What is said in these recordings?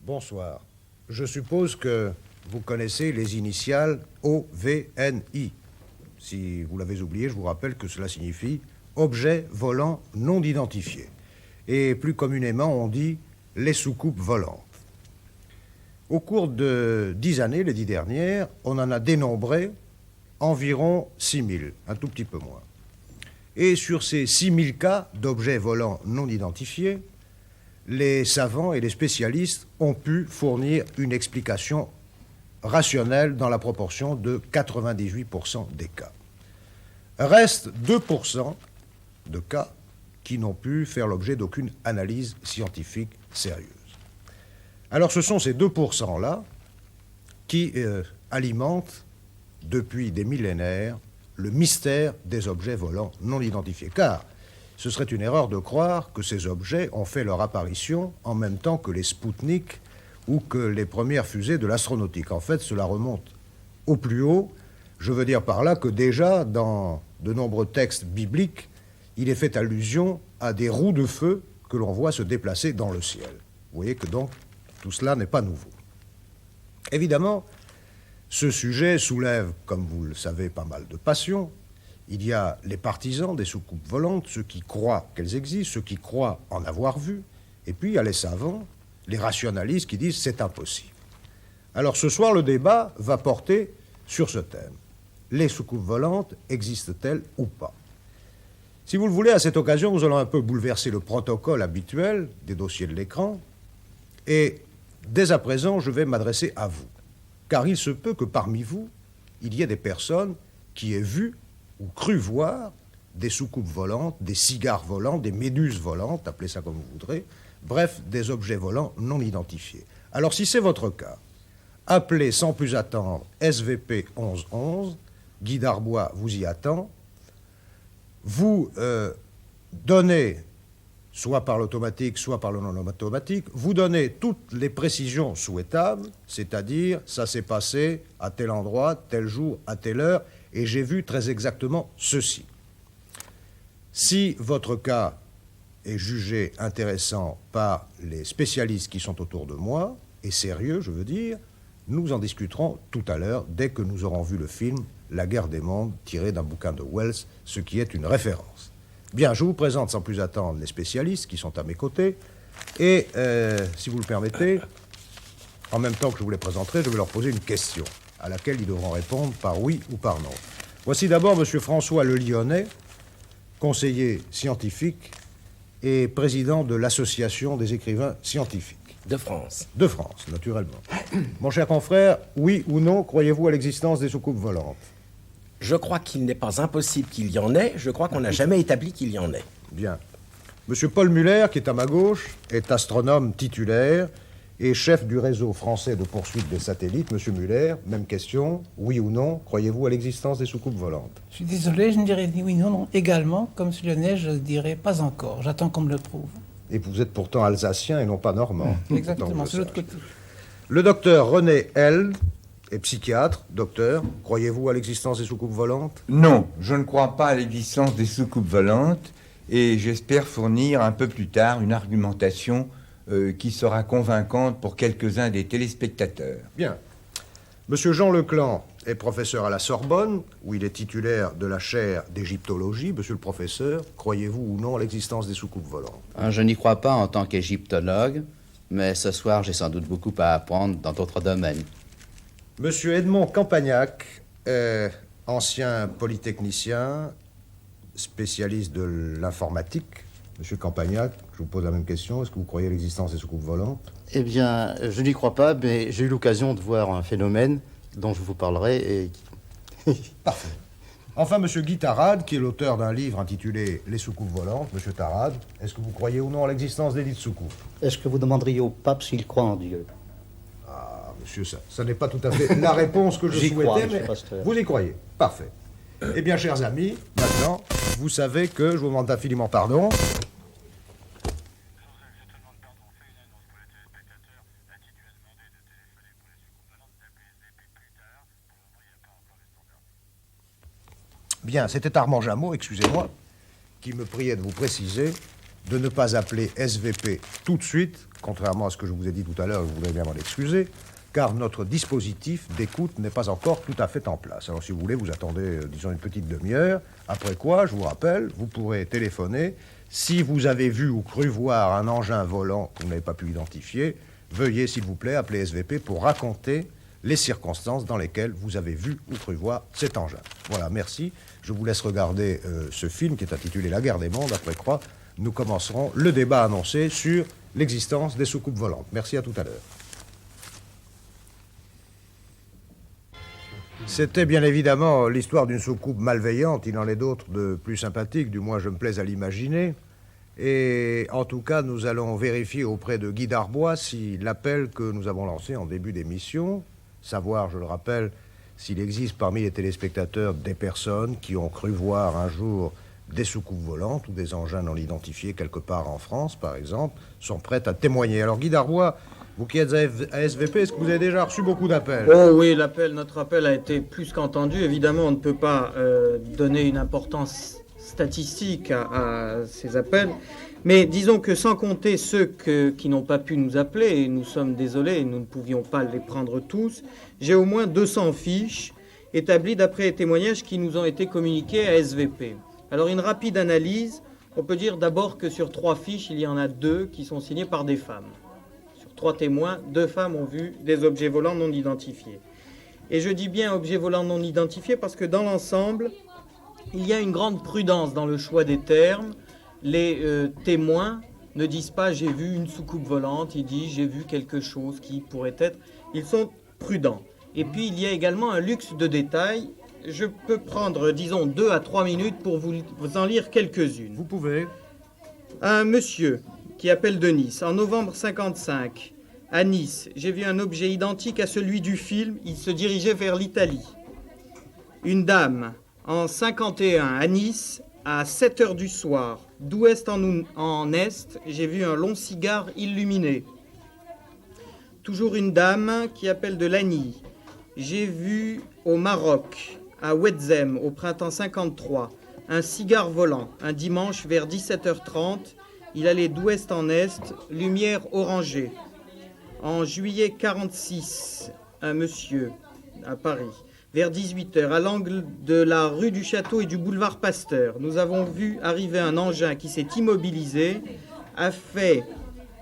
Bonsoir. Je suppose que vous connaissez les initiales OVNI. Si vous l'avez oublié, je vous rappelle que cela signifie objet volant non identifié. Et plus communément, on dit les soucoupes volantes. Au cours de 10 années, les 10 dernières, on en a dénombré environ 6000, un tout petit peu moins. Et sur ces 6000 cas d'objets volants non identifiés, les savants et les spécialistes ont pu fournir une explication rationnelle dans la proportion de 98% des cas. Restent 2% de cas qui n'ont pu faire l'objet d'aucune analyse scientifique sérieuse. Alors ce sont ces 2%-là qui alimentent depuis des millénaires le mystère des objets volants non identifiés. Car ce serait une erreur de croire que ces objets ont fait leur apparition en même temps que les Spoutnik ou que les premières fusées de l'astronautique. En fait, cela remonte au plus haut. Je veux dire par là que déjà, dans de nombreux textes bibliques, il est fait allusion à des roues de feu que l'on voit se déplacer dans le ciel. Vous voyez que donc, tout cela n'est pas nouveau. Évidemment, ce sujet soulève, comme vous le savez, pas mal de passions. Il y a les partisans des soucoupes volantes, ceux qui croient qu'elles existent, ceux qui croient en avoir vu, et puis il y a les savants, les rationalistes qui disent c'est impossible. Alors ce soir, le débat va porter sur ce thème. Les soucoupes volantes existent-elles ou pas? Si vous le voulez, à cette occasion, nous allons un peu bouleverser le protocole habituel des dossiers de l'écran, et dès à présent, je vais m'adresser à vous. Car il se peut que parmi vous, il y ait des personnes qui aient vu ou cru voir des soucoupes volantes, des cigares volants, des méduses volantes, appelez ça comme vous voudrez, bref, des objets volants non identifiés. Alors si c'est votre cas, appelez sans plus attendre SVP 1111, Guy Darbois vous y attend, vous donnez, soit par l'automatique, soit par le non-automatique, vous donnez toutes les précisions souhaitables, c'est-à-dire ça s'est passé à tel endroit, tel jour, à telle heure, et j'ai vu très exactement ceci. Si votre cas est jugé intéressant par les spécialistes qui sont autour de moi, et sérieux, je veux dire, nous en discuterons tout à l'heure, dès que nous aurons vu le film « La guerre des mondes » tiré d'un bouquin de Wells, ce qui est une référence. Bien, je vous présente sans plus attendre les spécialistes qui sont à mes côtés, et si vous le permettez, en même temps que je vous les présenterai, je vais leur poser une question, à laquelle ils devront répondre par oui ou par non. Voici d'abord M. François Le Lyonnais, conseiller scientifique et président de l'Association des écrivains scientifiques. De France. De France, naturellement. Mon cher confrère, oui ou non, croyez-vous à l'existence des soucoupes volantes? Je crois qu'il n'est pas impossible qu'il y en ait. Je crois qu'on n'a jamais établi qu'il y en ait. Bien. Monsieur Paul Muller, qui est à ma gauche, est astronome titulaire et chef du réseau français de poursuite des satellites. Monsieur Muller, même question, oui ou non, croyez-vous à l'existence des soucoupes volantes? Je suis désolé, je ne dirais ni oui ni non. Également, comme M. Lyonnais, je dirais pas encore. J'attends qu'on me le prouve. Et vous êtes pourtant alsacien et non pas normand. Exactement, c'est l'autre côté. Le docteur René Held est psychiatre. Docteur, croyez-vous à l'existence des soucoupes volantes? Non, je ne crois pas à l'existence des soucoupes volantes et j'espère fournir un peu plus tard une argumentation qui sera convaincante pour quelques-uns des téléspectateurs. Bien. Monsieur Jean Leclan est professeur à la Sorbonne, où il est titulaire de la chaire d'égyptologie. Monsieur le professeur, croyez-vous ou non à l'existence des soucoupes volantes? Je n'y crois pas en tant qu'égyptologue, mais ce soir, j'ai sans doute beaucoup à apprendre dans d'autres domaines. Monsieur Edmond Campagnac, ancien polytechnicien, spécialiste de l'informatique. Monsieur Campagnac, je vous pose la même question. Est-ce que vous croyez à l'existence des soucoupes volantes? Eh bien, je n'y crois pas, mais j'ai eu l'occasion de voir un phénomène dont je vous parlerai et... Parfait. Enfin, monsieur Guy Tarade, qui est l'auteur d'un livre intitulé « Les soucoupes volantes ». Monsieur Tarade, est-ce que vous croyez ou non à l'existence des dites soucoupes? Est-ce que vous demanderiez au pape s'il croit en Dieu? Ah, monsieur, ça n'est pas tout à fait la réponse que je J'y souhaitais, crois, mais monsieur Pasteur. vous y croyez. Parfait. Eh bien, chers amis, maintenant, vous savez que je vous demande infiniment pardon. Bien, c'était Armand Jameau, excusez-moi, qui me priait de vous préciser de ne pas appeler SVP tout de suite, contrairement à ce que je vous ai dit tout à l'heure, je voudrais bien m'en excuser, car notre dispositif d'écoute n'est pas encore tout à fait en place. Alors si vous voulez, vous attendez, disons, une petite demi-heure, après quoi, je vous rappelle, vous pourrez téléphoner. Si vous avez vu ou cru voir un engin volant que vous n'avez pas pu identifier, veuillez, s'il vous plaît, appeler SVP pour raconter les circonstances dans lesquelles vous avez vu ou cru voir cet engin. Voilà, merci. Je vous laisse regarder ce film qui est intitulé La guerre des mondes. Après quoi, nous commencerons le débat annoncé sur l'existence des soucoupes volantes. Merci, à tout à l'heure. C'était bien évidemment l'histoire d'une soucoupe malveillante. Il en est d'autres de plus sympathiques, du moins je me plais à l'imaginer. Et en tout cas, nous allons vérifier auprès de Guy Darbois si l'appel que nous avons lancé en début d'émission, savoir, je le rappelle, s'il existe parmi les téléspectateurs des personnes qui ont cru voir un jour des soucoupes volantes ou des engins non identifiés quelque part en France, par exemple, sont prêtes à témoigner. Alors Guy Darbois, vous qui êtes à SVP, est-ce que vous avez déjà reçu beaucoup d'appels? Oh oui, notre appel a été plus qu'entendu. Évidemment, on ne peut pas donner une importance statistique à ces appels. Mais disons que sans compter ceux qui n'ont pas pu nous appeler, et nous sommes désolés, nous ne pouvions pas les prendre tous, j'ai au moins 200 fiches établies d'après les témoignages qui nous ont été communiqués à SVP. Alors une rapide analyse, on peut dire d'abord que sur 3 fiches, il y en a 2 qui sont signées par des femmes. 3 témoins, 2 femmes ont vu des objets volants non identifiés. Et je dis bien objets volants non identifiés parce que dans l'ensemble, il y a une grande prudence dans le choix des termes. Les témoins ne disent pas « j'ai vu une soucoupe volante », ils disent « j'ai vu quelque chose qui pourrait être ». Ils sont prudents. Et puis il y a également un luxe de détails. Je peux prendre, disons, 2 à 3 minutes pour vous en lire quelques-unes. Vous pouvez. Un monsieur qui appelle de Nice. En novembre 55, à Nice, j'ai vu un objet identique à celui du film. Il se dirigeait vers l'Italie. Une dame, en 51, à Nice, à 7 heures du soir, d'ouest en est, j'ai vu un long cigare illuminé. Toujours une dame qui appelle de Lagny. J'ai vu au Maroc, à Ouedzem, au printemps 53, un cigare volant, un dimanche vers 17h30. Il allait d'ouest en est, lumière orangée. En juillet 46, un monsieur à Paris, vers 18h, à l'angle de la rue du Château et du boulevard Pasteur, nous avons vu arriver un engin qui s'est immobilisé, a fait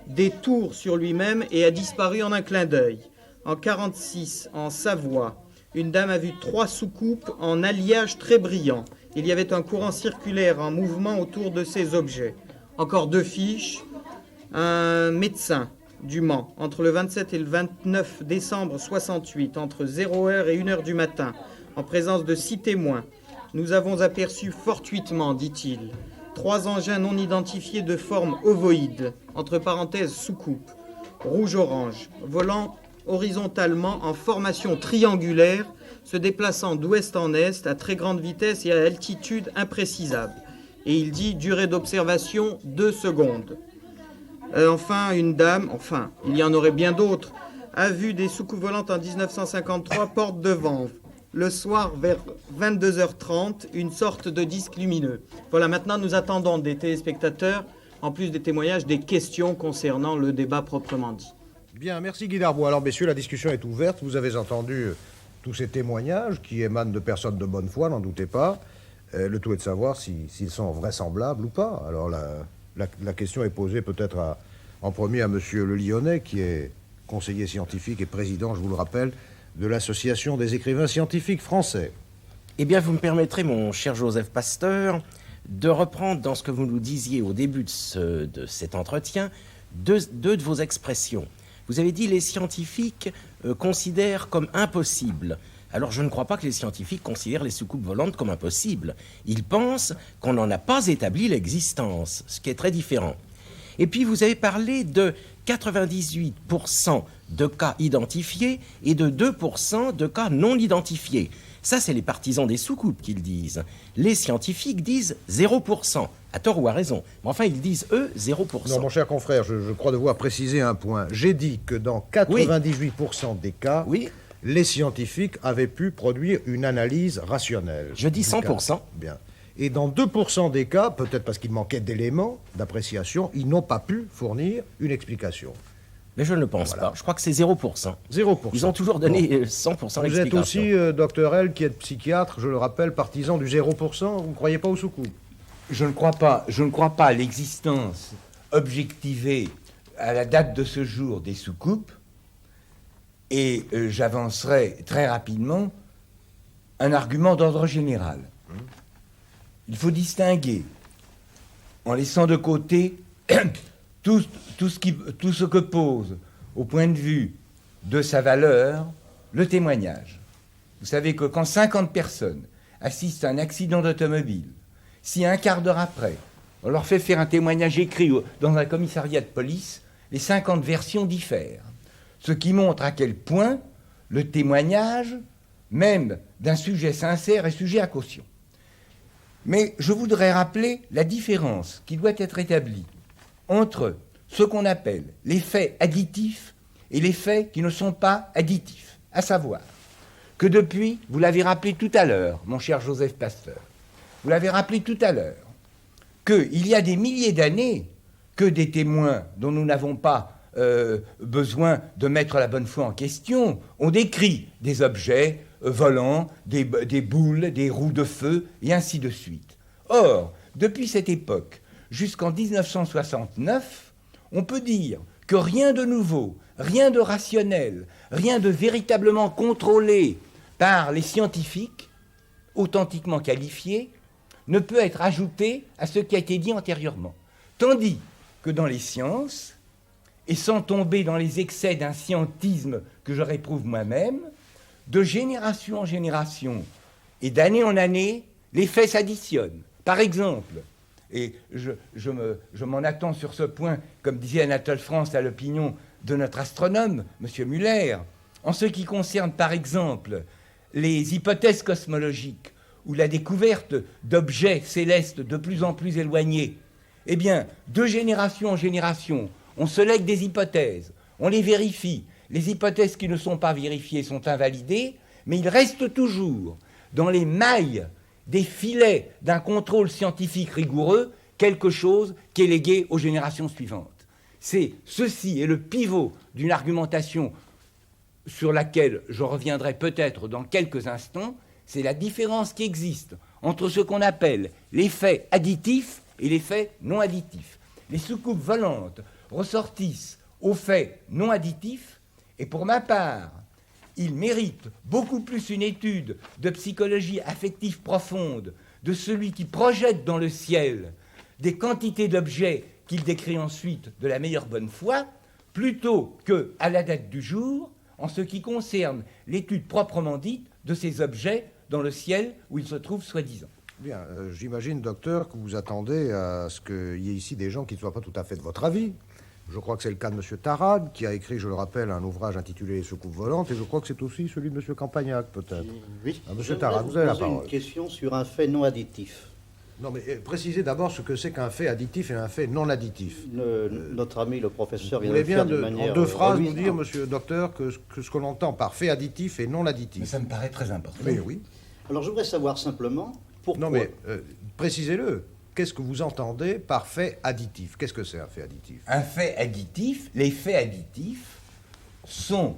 des tours sur lui-même et a disparu en un clin d'œil. En 46, en Savoie, une dame a vu 3 soucoupes en alliage très brillant. Il y avait un courant circulaire en mouvement autour de ces objets. Encore 2 fiches. Un médecin du Mans, entre le 27 et le 29 décembre 68, entre 0h et 1h du matin, en présence de 6 témoins. Nous avons aperçu fortuitement, dit-il, 3 engins non identifiés de forme ovoïde, entre parenthèses soucoupe, rouge-orange, volant horizontalement en formation triangulaire, se déplaçant d'ouest en est à très grande vitesse et à altitude imprécisable. Et il dit durée d'observation 2 secondes. Enfin, une dame, il y en aurait bien d'autres, a vu des soucoupes volantes en 1953, porte de Vanves. Le soir, vers 22h30, une sorte de disque lumineux. Voilà, maintenant nous attendons des téléspectateurs, en plus des témoignages, des questions concernant le débat proprement dit. Bien, merci Guy Darbois. Alors messieurs, la discussion est ouverte. Vous avez entendu tous ces témoignages qui émanent de personnes de bonne foi, n'en doutez pas. Le tout est de savoir s'ils sont vraisemblables ou pas. Alors la question est posée peut-être en premier à monsieur Le Lyonnais, qui est conseiller scientifique et président, je vous le rappelle, de l'Association des écrivains scientifiques français. Eh bien, vous me permettrez, mon cher Joseph Pasteur, de reprendre dans ce que vous nous disiez au début de cet entretien, deux de vos expressions. Vous avez dit « les scientifiques considèrent comme impossible ». Alors, je ne crois pas que les scientifiques considèrent les soucoupes volantes comme impossibles. Ils pensent qu'on n'en a pas établi l'existence, ce qui est très différent. Et puis, vous avez parlé de 98% de cas identifiés et de 2% de cas non identifiés. Ça, c'est les partisans des soucoupes qui le disent. Les scientifiques disent 0%, à tort ou à raison. Mais enfin, ils disent, eux, 0%. Non, mon cher confrère, je crois devoir préciser un point. J'ai dit que dans 98% des cas... Oui. Les scientifiques avaient pu produire une analyse rationnelle. Je dis 100%. Bien. Et dans 2% des cas, peut-être parce qu'il manquait d'éléments d'appréciation, ils n'ont pas pu fournir une explication. Mais je ne le pense pas. Je crois que c'est 0%. 0%. Ils ont toujours donné 100% Vous êtes aussi, docteur L, qui êtes psychiatre, je le rappelle, partisan du 0%. Vous ne croyez pas aux soucoupes? Je ne crois pas à l'existence objectivée à la date de ce jour des soucoupes, et j'avancerai très rapidement un argument d'ordre général. Il faut distinguer, en laissant de côté tout ce que pose, au point de vue de sa valeur, le témoignage. Vous savez que quand 50 personnes assistent à un accident d'automobile, si un quart d'heure après, on leur fait faire un témoignage écrit dans un commissariat de police, les 50 versions diffèrent. Ce qui montre à quel point le témoignage, même d'un sujet sincère, est sujet à caution. Mais je voudrais rappeler la différence qui doit être établie entre ce qu'on appelle les faits additifs et les faits qui ne sont pas additifs. À savoir que depuis, vous l'avez rappelé tout à l'heure, mon cher Joseph Pasteur, vous l'avez rappelé tout à l'heure, qu'il y a des milliers d'années que des témoins dont nous n'avons pas besoin de mettre la bonne foi en question ont décrit des objets volants, des boules, des roues de feu, et ainsi de suite. Or, depuis cette époque jusqu'en 1969, on peut dire que rien de nouveau, rien de rationnel, rien de véritablement contrôlé par les scientifiques, authentiquement qualifiés, ne peut être ajouté à ce qui a été dit antérieurement. Tandis que dans les sciences, et sans tomber dans les excès d'un scientisme que je réprouve moi-même, de génération en génération et d'année en année, les faits s'additionnent. Par exemple, et je m'en attends sur ce point, comme disait Anatole France, à l'opinion de notre astronome, M. Muller, en ce qui concerne, par exemple, les hypothèses cosmologiques ou la découverte d'objets célestes de plus en plus éloignés, eh bien, de génération en génération, on se lègue des hypothèses, on les vérifie. Les hypothèses qui ne sont pas vérifiées sont invalidées, mais il reste toujours, dans les mailles des filets d'un contrôle scientifique rigoureux, quelque chose qui est légué aux générations suivantes. Ceci est le pivot d'une argumentation sur laquelle je reviendrai peut-être dans quelques instants. C'est la différence qui existe entre ce qu'on appelle les faits additifs et les faits non additifs. Les soucoupes volantes ressortissent aux faits non additifs, et pour ma part, ils méritent beaucoup plus une étude de psychologie affective profonde de celui qui projette dans le ciel des quantités d'objets qu'il décrit ensuite de la meilleure bonne foi, plutôt que, à la date du jour, en ce qui concerne l'étude proprement dite de ces objets dans le ciel où ils se trouvent soi-disant. Bien, j'imagine, docteur, que vous attendez à ce qu'il y ait ici des gens qui ne soient pas tout à fait de votre avis. Je crois que c'est le cas de M. Tarade, qui a écrit, je le rappelle, un ouvrage intitulé « Les soucoupes volantes », et je crois que c'est aussi celui de M. Campagnac, peut-être. Oui. M. Tarade, vous avez la poser parole. une question sur un fait non additif. Non, mais précisez d'abord ce que c'est qu'un fait additif et un fait non additif. Notre ami le professeur Vous vient de voulez le bien, faire de manière en deux phrases, nous reluisante. dire, monsieur le docteur, que ce qu'on entend par fait additif et non Mais additif. ça me paraît très important. Mais oui. Alors je voudrais savoir simplement pourquoi. Non, mais précisez-le. Qu'est-ce que vous entendez par fait additif? Qu'est-ce que c'est un fait additif? Un fait additif, les faits additifs sont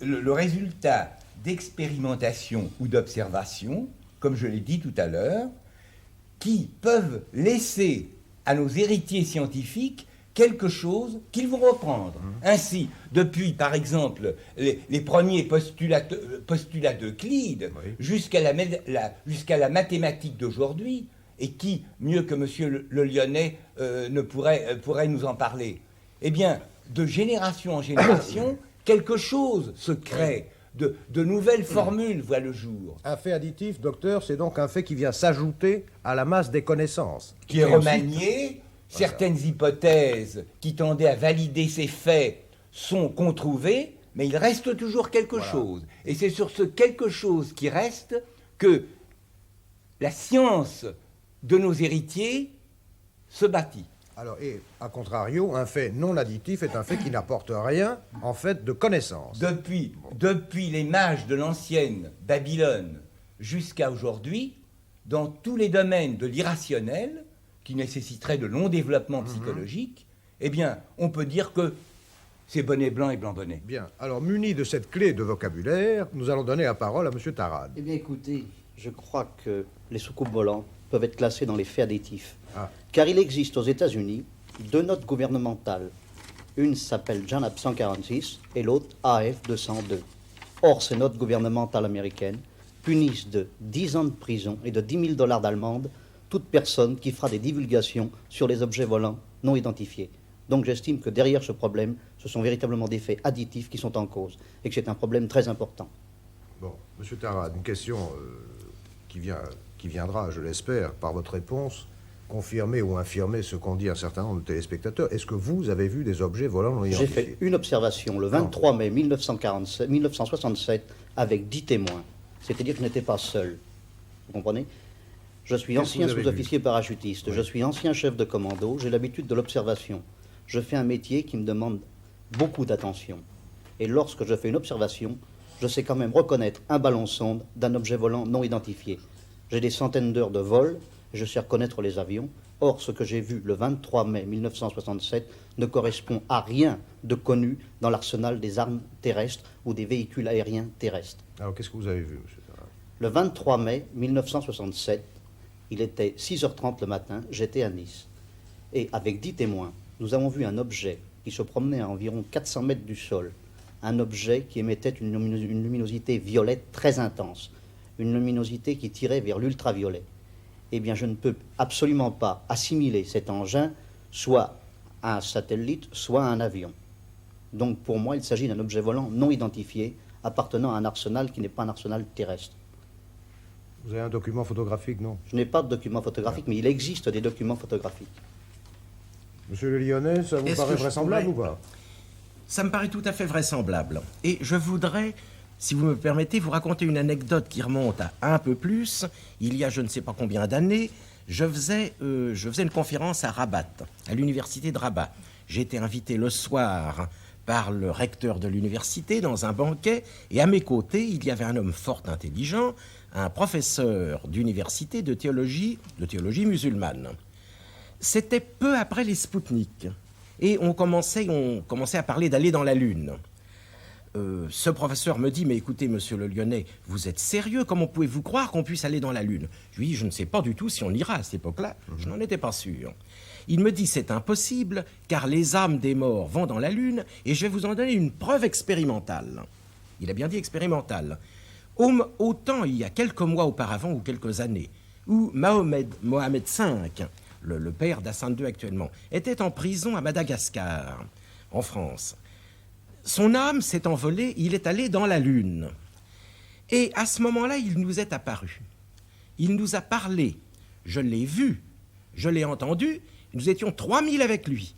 le résultat d'expérimentation ou d'observation, comme je l'ai dit tout à l'heure, qui peuvent laisser à nos héritiers scientifiques quelque chose qu'ils vont reprendre. Ainsi, depuis, par exemple, les premiers postulats d'Euclide, Oui. jusqu'à la mathématique d'aujourd'hui, et qui, mieux que M. le Lyonnais, pourrait nous en parler? Eh bien, de génération en génération, quelque chose se crée, de nouvelles formules voient le jour. Un fait additif, docteur, c'est donc un fait qui vient s'ajouter à la masse des connaissances. Qui est Et ensuite- remanié. Certaines hypothèses qui tendaient à valider ces faits sont controuvées, mais il reste toujours quelque chose. Et c'est sur ce quelque chose qui reste que la science de nos héritiers se bâtit. Alors, et à contrario, un fait non additif est un fait qui n'apporte rien, en fait, de connaissance. Depuis les mages de l'ancienne Babylone jusqu'à aujourd'hui, dans tous les domaines de l'irrationnel, qui nécessiteraient de longs développements psychologiques, eh bien, on peut dire que c'est bonnet blanc et blanc bonnet. Bien. Alors, muni de cette clé de vocabulaire, nous allons donner la parole à M. Tarad. Eh bien, écoutez, je crois que les soucoupes volantes peuvent être classées dans les faits additifs. Ah. Car il existe aux États-Unis 2 notes gouvernementales. Une s'appelle JANAP 146 et l'autre AF 202. Or, ces notes gouvernementales américaines punissent de 10 ans de prison et de 10 000 $ d'amende toute personne qui fera des divulgations sur les objets volants non identifiés. Donc j'estime que derrière ce problème, ce sont véritablement des faits additifs qui sont en cause et que c'est un problème très important. Bon, M. Tarad, une question qui viendra, je l'espère, par votre réponse, confirmer ou infirmer ce qu'ont dit un certain nombre de téléspectateurs. Est-ce que vous avez vu des objets volants non J'ai identifiés? fait une observation le 23 mai 1967 avec 10 témoins. C'est-à-dire que je n'étais pas seul. Vous comprenez? Je suis Qu'est-ce que ancien vous avez sous-officier parachutiste. Oui. Je suis ancien chef de commando. J'ai l'habitude de l'observation. Je fais un métier qui me demande beaucoup d'attention. Et lorsque je fais une observation, je sais quand même reconnaître un ballon sonde d'un objet volant non identifié. J'ai des centaines d'heures de vol, et je sais reconnaître les avions. Or, ce que j'ai vu le 23 mai 1967 ne correspond à rien de connu dans l'arsenal des armes terrestres ou des véhicules aériens terrestres. Alors, qu'est-ce que vous avez vu, M. Tarad? Le 23 mai 1967, il était 6h30 le matin, j'étais à Nice. Et avec 10 témoins, nous avons vu un objet qui se promenait à environ 400 mètres du sol. Un objet qui émettait une luminosité violette très intense. Une luminosité qui tirait vers l'ultraviolet. Eh bien, je ne peux absolument pas assimiler cet engin soit à un satellite, soit à un avion. Donc, pour moi, il s'agit d'un objet volant non identifié appartenant à un arsenal qui n'est pas un arsenal terrestre. Vous avez un document photographique, non? Je n'ai pas de document photographique, mais il existe des documents photographiques. Monsieur le Lyonnais, ça vous Est-ce paraît que je vraisemblable pourrais- ou pas? Ça me paraît tout à fait vraisemblable. Et je voudrais, si vous me permettez, vous raconter une anecdote qui remonte à un peu plus. Il y a je ne sais pas combien d'années, je faisais une conférence à Rabat, à l'université de Rabat. J'ai été invité le soir par le recteur de l'université dans un banquet, et à mes côtés, il y avait un homme fort intelligent, un professeur d'université de théologie musulmane. C'était peu après les Spoutniks. Et on commençait à parler d'aller dans la Lune. Ce professeur me dit, mais écoutez, monsieur le Lyonnais, vous êtes sérieux? Comment pouvez-vous croire qu'on puisse aller dans la Lune? Je lui dis, je ne sais pas du tout si on ira à cette époque-là. Je n'en étais pas sûr. Il me dit, c'est impossible, car les âmes des morts vont dans la Lune, et je vais vous en donner une preuve expérimentale. Il a bien dit expérimentale. Autant il y a quelques mois auparavant, ou quelques années, où Mohamed V, le père d'Hassan II actuellement, était en prison à Madagascar, en France. Son âme s'est envolée, il est allé dans la Lune. Et à ce moment-là, il nous est apparu. Il nous a parlé. Je l'ai vu, je l'ai entendu, nous étions 3000 avec lui.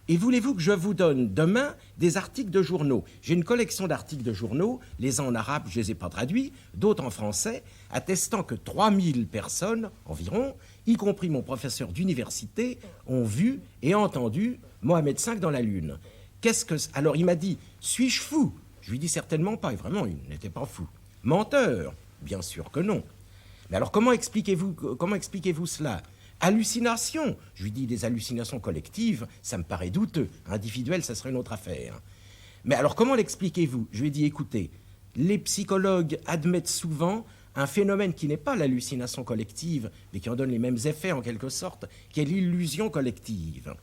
Et voulez-vous que je vous donne demain des articles de journaux? J'ai une collection d'articles de journaux, les uns en arabe, je ne les ai pas traduits, d'autres en français, attestant que 3000 personnes environ, y compris mon professeur d'université, ont vu et entendu Mohamed V dans la Lune. Alors il m'a dit, suis-je fou? Je lui dis certainement pas, et vraiment, il n'était pas fou. Menteur? Bien sûr que non. Mais alors comment expliquez-vous cela? Hallucination? Je lui dis, des hallucinations collectives, ça me paraît douteux. Individuel, ça serait une autre affaire. Mais alors comment l'expliquez-vous? Je lui ai dit, écoutez, les psychologues admettent souvent un phénomène qui n'est pas l'hallucination collective, mais qui en donne les mêmes effets en quelque sorte, qui est l'illusion collective.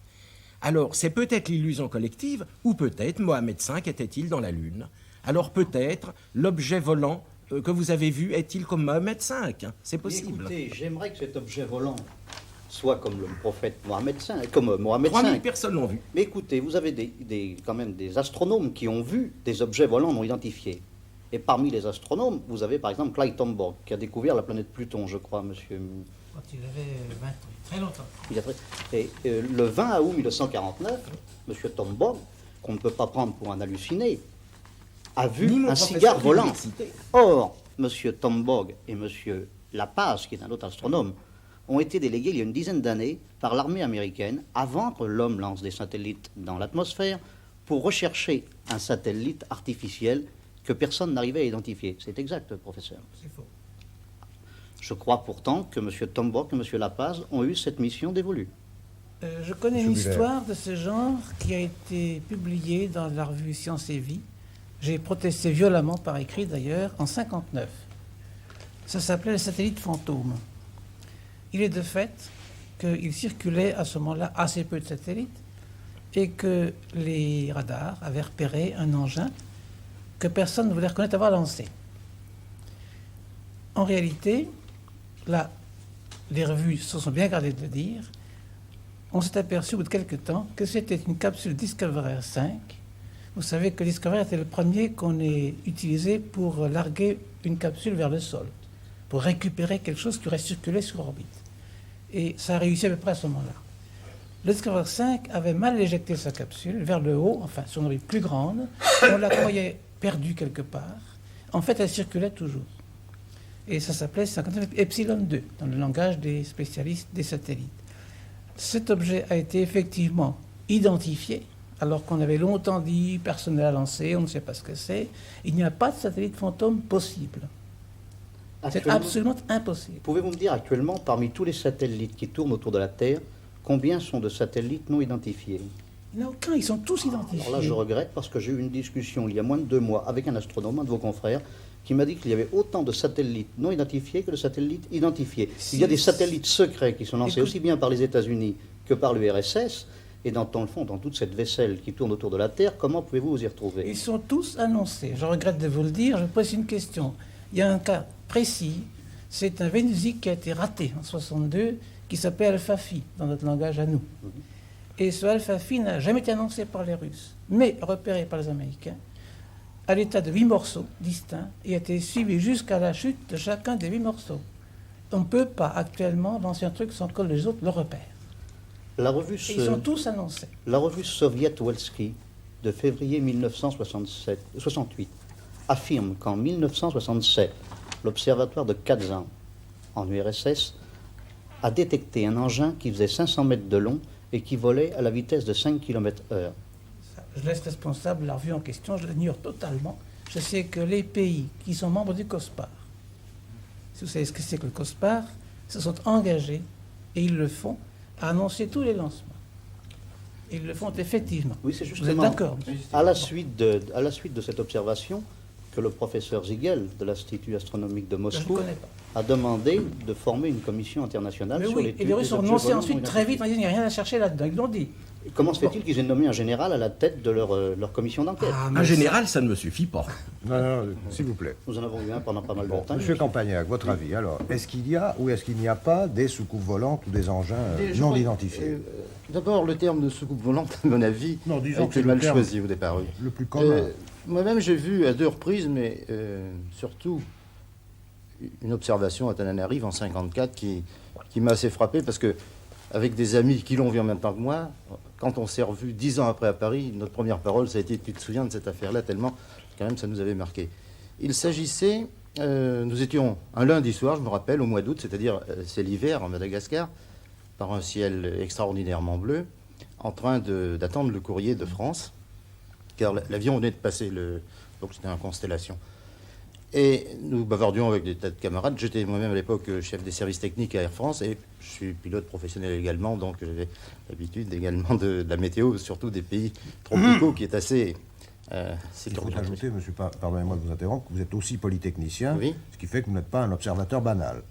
Alors, c'est peut-être l'illusion collective, ou peut-être Mohamed V était-il dans la Lune. Alors peut-être l'objet volant que vous avez vu est-il comme Mohamed V? C'est possible. Écoutez, j'aimerais que cet objet volant soit comme le prophète Mohamed V, comme Mohamed 3000 V. personnes l'ont vu. Mais écoutez, vous avez quand même des astronomes qui ont vu des objets volants non identifiés. Et parmi les astronomes, vous avez par exemple Clyde Tombaugh, qui a découvert la planète Pluton, je crois, monsieur. Quand il avait 20 ans, très longtemps. Et le 20 août 1949, monsieur Tombaugh, qu'on ne peut pas prendre pour un halluciné, a vu Ni mon un professeur cigare volant. d'université. Or, monsieur Tombaugh et monsieur Lapaz, qui est un autre astronome, ont été délégués il y a une dizaine d'années par l'armée américaine, avant que l'homme lance des satellites dans l'atmosphère, pour rechercher un satellite artificiel que personne n'arrivait à identifier. C'est exact, professeur. C'est faux. Je crois pourtant que M. Tombock et M. Lapaz ont eu cette mission dévolue. Je connais une Monsieur Muller. histoire de ce genre qui a été publiée dans la revue Science et Vie. J'ai protesté violemment par écrit d'ailleurs en 1959. Ça s'appelait le satellite fantôme. Il est de fait qu'il circulait à ce moment-là assez peu de satellites et que les radars avaient repéré un engin que personne ne voulait reconnaître avoir lancé. En réalité, là, les revues se sont bien gardées de le dire, on s'est aperçu au bout de quelques temps que c'était une capsule Discovery 5. Vous savez que Discovery était le premier qu'on ait utilisé pour larguer une capsule vers le sol, pour récupérer quelque chose qui aurait circulé sur orbite. Et ça a réussi à peu près à ce moment-là. Le Discovery 5 avait mal éjecté sa capsule vers le haut, enfin sur une orbite plus grande. On la croyait perdue quelque part. En fait, elle circulait toujours. Et ça s'appelait 59 Epsilon 2, dans le langage des spécialistes des satellites. Cet objet a été effectivement identifié, alors qu'on avait longtemps dit personne ne l'a lancé, on ne sait pas ce que c'est. Il n'y a pas de satellite fantôme possible. C'est Actuellement, absolument impossible. pouvez-vous me dire actuellement, parmi tous les satellites qui tournent autour de la Terre, combien sont de satellites non identifiés? Il n'y en a aucun, ils sont tous identifiés. Alors là, je regrette parce que j'ai eu une discussion il y a moins de 2 mois avec un astronome, un de vos confrères, qui m'a dit qu'il y avait autant de satellites non identifiés que de satellites identifiés. Il y a des satellites secrets qui sont lancés aussi bien par les États-Unis que par l'URSS. Et dans le fond, dans toute cette vaisselle qui tourne autour de la Terre, comment pouvez-vous vous y retrouver? Ils sont tous annoncés. Je regrette de vous le dire. Je pose une question. Il y a un cas précis. C'est un vénusique qui a été raté en 1962, qui s'appelle Alpha Phi, dans notre langage à nous. Et ce Alpha Phi n'a jamais été annoncé par les Russes, mais repéré par les Américains, à l'état de 8 morceaux distincts, et a été suivi jusqu'à la chute de chacun des 8 morceaux. On ne peut pas actuellement lancer un truc sans que les autres le repèrent. La revue, Et ils sont tous annoncés. la revue Soviet Welsky de février 1968 affirme qu'en 1967, l'observatoire de Kazan en URSS a détecté un engin qui faisait 500 mètres de long et qui volait à la vitesse de 5 km/h. Je laisse responsable la revue en question, je l'ignore totalement. Je sais que les pays qui sont membres du COSPAR, si vous savez ce que c'est que le COSPAR, se sont engagés, et ils le font, à annoncer tous les lancements. Ils le font effectivement. Oui, c'est Vous êtes justement d'accord? à la suite de cette observation que le professeur Ziegel de l'Institut astronomique de Je ne Moscou connais pas. a demandé de former une commission internationale Mais sur oui, l'étude et les Russes des ont objets annoncé volants ensuite non très vite, identifiés. il n'y a rien à chercher là-dedans, ils l'ont dit. Comment se fait-il qu'ils aient nommé un général à la tête de leur commission d'enquête? Un général, ça ne me suffit pas. Non, non, s'il vous plaît. Nous en avons eu un pendant pas mal de Bon, temps. Monsieur Campagnac, votre avis, alors, est-ce qu'il y a ou est-ce qu'il n'y a pas des soucoupes volantes ou des engins Je non crois- identifiés D'abord, le terme de soucoupe volante, à mon avis, Non, disons a que été c'est mal le terme choisi au départ. Oui. le plus commun. Moi-même, j'ai vu à 2 reprises, mais surtout une observation à Tananarive en 1954 qui m'a assez frappé parce que, avec des amis qui l'ont vu en même temps que moi, quand on s'est revus 10 ans après à Paris, notre première parole, ça a été « Tu te souviens de cette affaire-là ?» tellement, quand même, ça nous avait marqué. Il s'agissait, nous étions un lundi soir, je me rappelle, au mois d'août, c'est-à-dire c'est l'hiver en Madagascar, par un ciel extraordinairement bleu, en train d'attendre le courrier de France, car l'avion venait de passer, donc c'était en constellation. Et nous bavardions avec des tas de camarades. J'étais moi-même à l'époque chef des services techniques à Air France et je suis pilote professionnel également, donc j'avais l'habitude également de la météo, surtout des pays tropicaux, qui est assez... Il faut ajouter, monsieur, pardonnez-moi de vous interrompre, que vous êtes aussi polytechnicien, Oui. ce qui fait que vous n'êtes pas un observateur banal.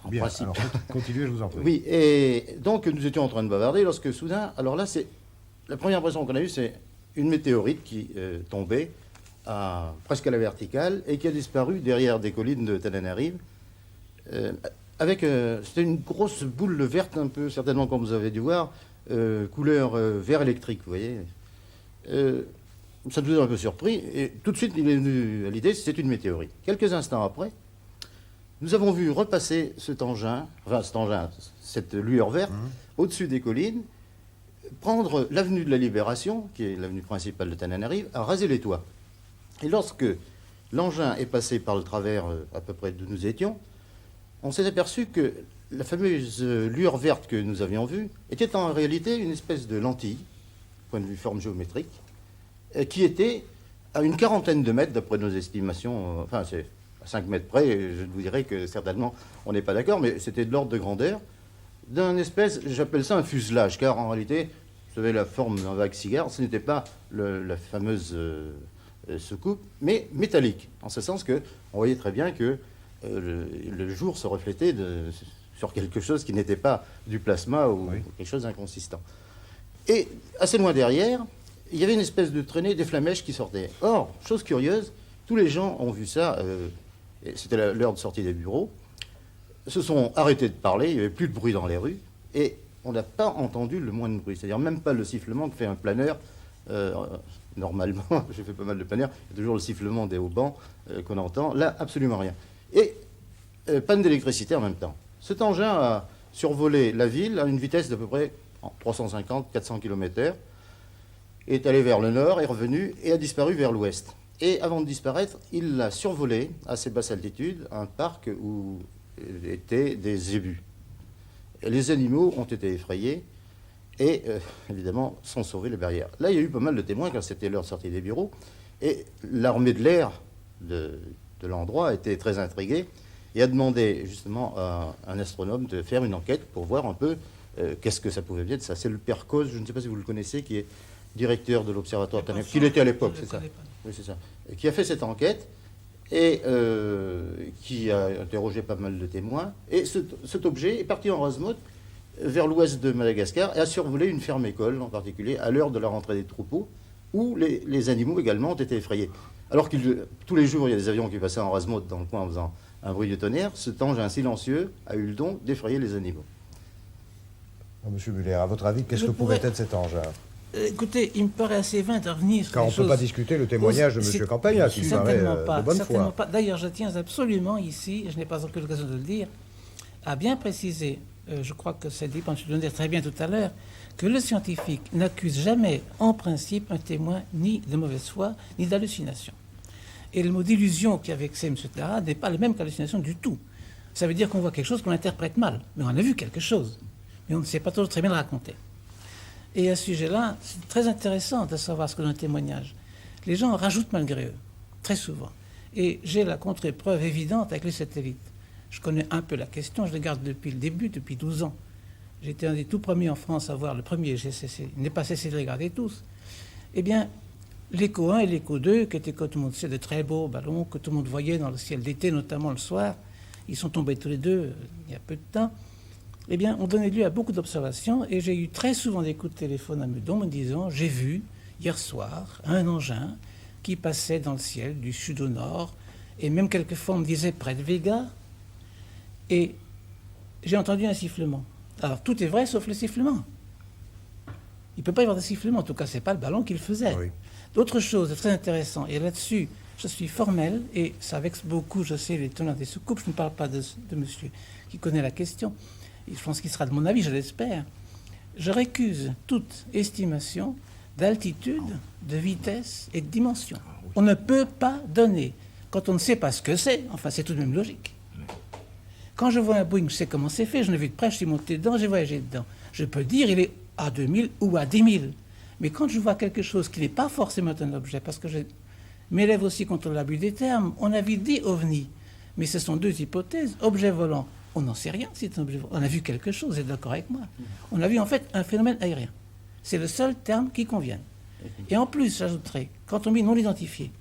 En Bien, principe. alors continuez, je vous en prie. Oui, et donc nous étions en train de bavarder lorsque soudain, alors là, c'est la première impression qu'on a eue, c'est une météorite qui tombait presque à la verticale et qui a disparu derrière des collines de Tananarive. C'était une grosse boule verte, un peu, certainement comme vous avez dû voir, couleur vert électrique, vous voyez. Ça nous a un peu surpris et tout de suite, il est venu à l'idée, c'est une météorite. Quelques instants après, nous avons vu repasser cette lueur verte, au-dessus des collines, prendre l'avenue de la Libération, qui est l'avenue principale de Tananarive, à raser les toits. Et lorsque l'engin est passé par le travers à peu près d'où nous étions, on s'est aperçu que la fameuse lueur verte que nous avions vue était en réalité une espèce de lentille, point de vue forme géométrique, qui était à une quarantaine de mètres, d'après nos estimations, À 5 mètres près, je vous dirais que certainement on n'est pas d'accord, mais c'était de l'ordre de grandeur d'un espèce, j'appelle ça un fuselage, car en réalité, vous savez, la forme d'un vague cigare, ce n'était pas la fameuse soucoupe, mais métallique, en ce sens que on voyait très bien que le jour se reflétait sur quelque chose qui n'était pas du plasma ou quelque chose d'inconsistant. Et assez loin derrière, il y avait une espèce de traînée des flamèches qui sortaient. Or, chose curieuse, tous les gens ont vu ça, et c'était l'heure de sortie des bureaux, se sont arrêtés de parler, il n'y avait plus de bruit dans les rues, et on n'a pas entendu le moindre bruit, c'est-à-dire même pas le sifflement que fait un planeur. Normalement, j'ai fait pas mal de planeurs, il y a toujours le sifflement des haubans qu'on entend, là, absolument rien. Et panne d'électricité en même temps. Cet engin a survolé la ville à une vitesse d'à peu près 350-400 km/h, est allé vers le nord, est revenu et a disparu vers l'ouest. Et avant de disparaître, il a survolé à assez basse altitude un parc où étaient des zébus. Et les animaux ont été effrayés et évidemment sont sauvés les barrières. Là, il y a eu pas mal de témoins car c'était l'heure de sortie des bureaux et l'armée de l'air de l'endroit était très intriguée et a demandé justement à un astronome de faire une enquête pour voir un peu qu'est-ce que ça pouvait bien être ça. C'est le père Cause, je ne sais pas si vous le connaissez, qui est directeur de l'Observatoire Tanner, qu'il était à l'époque, c'est ça. Oui, c'est ça. Et qui a fait cette enquête et qui a interrogé pas mal de témoins. Et cet objet est parti en rase-motte vers l'ouest de Madagascar et a survolé une ferme-école en particulier à l'heure de la rentrée des troupeaux, où les animaux également ont été effrayés. Alors que tous les jours, il y a des avions qui passaient en rase-motte dans le coin en faisant un bruit de tonnerre, cet engin silencieux a eu le don d'effrayer les animaux. Monsieur Muller, à votre avis, qu'est-ce que pouvait être cet engin? Écoutez, il me paraît assez vain de revenir sur Car on les ne peut choses. pas discuter le témoignage de M. Campagna, qui me paraît de bonne foi. Pas. D'ailleurs, je tiens absolument ici, je n'ai pas encore l'occasion de le dire, à bien préciser, je crois que c'est dit, je le dire très bien tout à l'heure, que le scientifique n'accuse jamais, en principe, un témoin ni de mauvaise foi, ni d'hallucination. Et le mot d'illusion qui a vexé M. Tara n'est pas le même qu'hallucination du tout. Ça veut dire qu'on voit quelque chose qu'on interprète mal, mais on a vu quelque chose, mais on ne sait pas toujours très bien le raconter. Et à ce sujet-là, c'est très intéressant de savoir ce que dans un témoignage. Les gens rajoutent malgré eux, très souvent. Et j'ai la contre-épreuve évidente avec les satellites. Je connais un peu la question, je la garde depuis le début, depuis 12 ans. J'étais un des tout premiers en France à voir le premier GCC. Il n'est pas cessé de regarder tous. Eh bien, l'écho 1 et l'écho 2, qui étaient, comme tout le monde sait, de très beaux ballons que tout le monde voyait dans le ciel d'été, notamment le soir, ils sont tombés tous les deux il y a peu de temps. Eh bien, on donnait lieu à beaucoup d'observations et j'ai eu très souvent des coups de téléphone à Meudon me disant « J'ai vu hier soir un engin qui passait dans le ciel du sud au nord et même quelquefois on me disait près de Vega et j'ai entendu un sifflement. » Alors, tout est vrai sauf le sifflement. Il ne peut pas y avoir de sifflement, en tout cas, ce n'est pas le ballon qui le faisait. Oui. D'autres choses très intéressantes, et là-dessus, je suis formel et ça vexe beaucoup, je sais, les tenants des soucoupes, je ne parle pas de monsieur qui connaît la question. Je pense qu'il sera de mon avis, je l'espère. Je récuse toute estimation d'altitude, de vitesse et de dimension. On ne peut pas donner, quand on ne sait pas ce que c'est, enfin c'est tout de même logique. Quand je vois un Boeing, je sais comment c'est fait, je l'ai vu de près, je suis monté dedans, j'ai voyagé dedans. Je peux dire il est à 2000 ou à 10 000. Mais quand je vois quelque chose qui n'est pas forcément un objet, parce que je m'élève aussi contre l'abus des termes, on a vite dit ovni. Mais ce sont deux hypothèses, objet volant. On n'en sait rien si c'est un objet volant. On a vu quelque chose, vous êtes d'accord avec moi. On a vu en fait un phénomène aérien. C'est le seul terme qui convienne. Et en plus, j'ajouterai, quand on dit non identifié,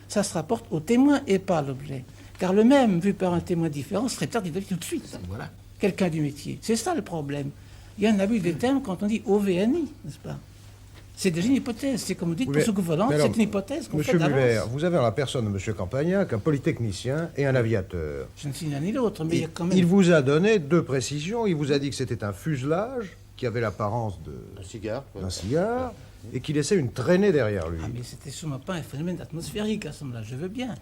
ça se rapporte au témoin et pas à l'objet. Car le même, vu par un témoin différent, serait peut-être identifié tout de suite. Voilà. Quelqu'un du métier. C'est ça le problème. Il y a un abus des termes quand on dit OVNI, n'est-ce pas? C'est déjà une hypothèse. C'est comme vous dites, pour ce gouvernement, c'est une hypothèse qu'on fait d'avance. Monsieur Muller, vous avez en la personne de M. Campagna qu'un polytechnicien et un aviateur. Je ne suis l'un ni l'autre, mais il y a quand même... Il vous a donné deux précisions. Il vous a dit que c'était un fuselage qui avait l'apparence d'un cigare et qui laissait une traînée derrière lui. Ah, mais c'était sûrement pas un phénomène atmosphérique à ce moment-là, je veux bien.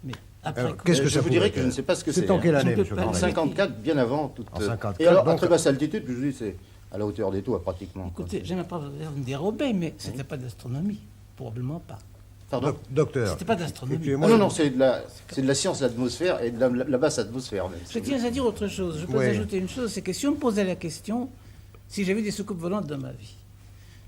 Mais après... Qu'est-ce que ça vous dirais que je ne sais pas ce que c'est. C'est en quelle année, M. En 54, bien avant. Toute... En 54. Et alors, à très basse altitude, je vous dis, c'est à la hauteur des toits, pratiquement. Écoutez, j'aime pas me dérober, mais c'était pas d'astronomie. Probablement pas. Pardon, docteur. C'était pas d'astronomie. Non, c'est de la science de l'atmosphère et de la basse atmosphère. Même. Je tiens à dire autre chose. Je peux ajouter une chose, c'est que si on me posait la question, si j'avais des soucoupes volantes dans ma vie,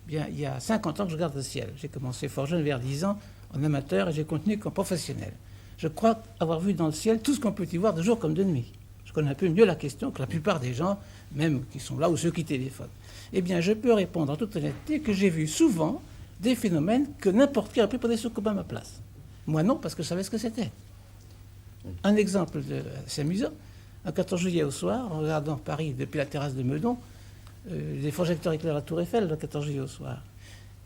bien, il y a 50 ans que je regarde le ciel. J'ai commencé fort jeune, vers 10 ans, en amateur, et j'ai continué comme professionnel. Je crois avoir vu dans le ciel tout ce qu'on peut y voir de jour comme de nuit. Je connais un peu mieux la question que la plupart des gens, même qui sont là ou ceux qui téléphonent. Eh bien, je peux répondre en toute honnêteté que j'ai vu souvent des phénomènes que n'importe qui aurait pu prendre soucoupes à ma place. Moi non, parce que je savais ce que c'était. Un exemple assez amusant, un 14 juillet au soir, en regardant Paris depuis la terrasse de Meudon, les projecteurs éclairent la tour Eiffel le 14 juillet au soir.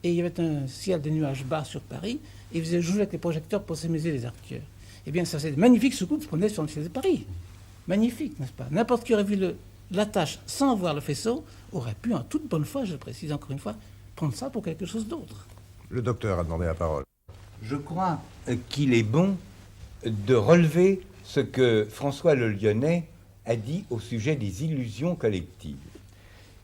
Et il y avait un ciel de nuages bas sur Paris, et ils faisaient jouer avec les projecteurs pour s'amuser les artilleurs. Eh bien, ça faisait de magnifiques soucoupes qu'on est sur le ciel de Paris. Magnifique, n'est-ce pas? N'importe qui aurait vu la tâche sans voir le faisceau aurait pu, en toute bonne foi, je le précise encore une fois, prendre ça pour quelque chose d'autre. Le docteur a demandé la parole. Je crois qu'il est bon de relever ce que François Le Lyonnais a dit au sujet des illusions collectives.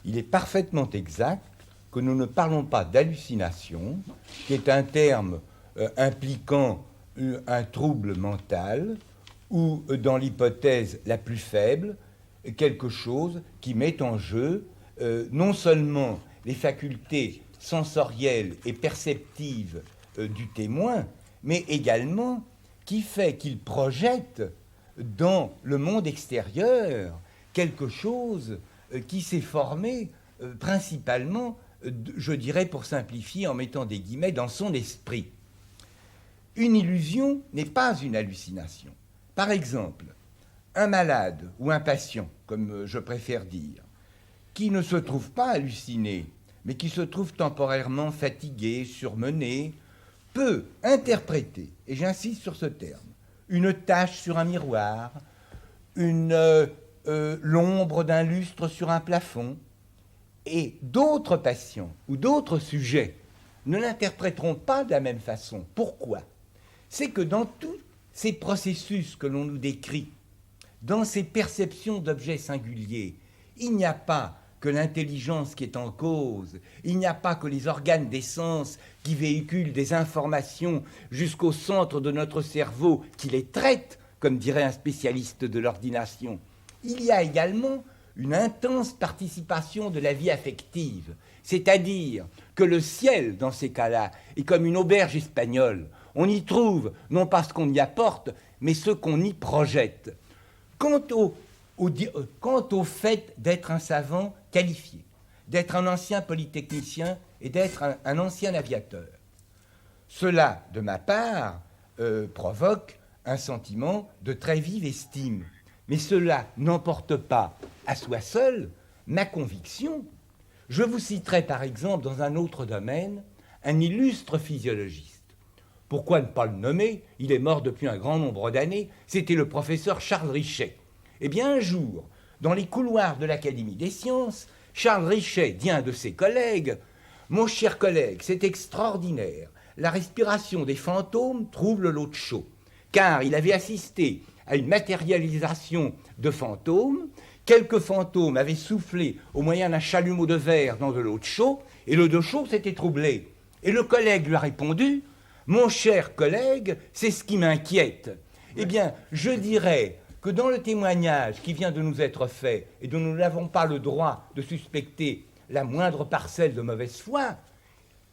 Il est parfaitement exact que nous ne parlons pas d'hallucination, qui est un terme impliquant un trouble mental, ou dans l'hypothèse la plus faible, quelque chose qui met en jeu non seulement les facultés sensorielles et perceptives du témoin, mais également qui fait qu'il projette dans le monde extérieur quelque chose qui s'est formé principalement, je dirais pour simplifier en mettant des guillemets, dans son esprit. Une illusion n'est pas une hallucination. Par exemple, un malade ou un patient, comme je préfère dire, qui ne se trouve pas halluciné, mais qui se trouve temporairement fatigué, surmené, peut interpréter, et j'insiste sur ce terme, une tache sur un miroir, l'ombre d'un lustre sur un plafond, et d'autres patients ou d'autres sujets ne l'interpréteront pas de la même façon. Pourquoi? C'est que dans tous ces processus que l'on nous décrit, dans ces perceptions d'objets singuliers, il n'y a pas que l'intelligence qui est en cause, il n'y a pas que les organes des sens qui véhiculent des informations jusqu'au centre de notre cerveau qui les traite, comme dirait un spécialiste de l'ordination. Il y a également une intense participation de la vie affective, c'est-à-dire que le ciel, dans ces cas-là, est comme une auberge espagnole. On y trouve non pas ce qu'on y apporte, mais ce qu'on y projette. Quant au fait d'être un savant qualifié, d'être un ancien polytechnicien et d'être un ancien aviateur, cela, de ma part, provoque un sentiment de très vive estime. Mais cela n'emporte pas à soi seul ma conviction. Je vous citerai par exemple dans un autre domaine un illustre physiologiste. Pourquoi ne pas le nommer? Il est mort depuis un grand nombre d'années. C'était le professeur Charles Richet. Eh bien, un jour, dans les couloirs de l'Académie des sciences, Charles Richet dit à un de ses collègues « Mon cher collègue, c'est extraordinaire. La respiration des fantômes trouble l'eau de chaud. » Car il avait assisté à une matérialisation de fantômes. Quelques fantômes avaient soufflé au moyen d'un chalumeau de verre dans de l'eau de chaud, et l'eau de chaud s'était troublée. Et le collègue lui a répondu « Mon cher collègue, c'est ce qui m'inquiète. » Eh bien, je dirais que dans le témoignage qui vient de nous être fait, et dont nous n'avons pas le droit de suspecter la moindre parcelle de mauvaise foi,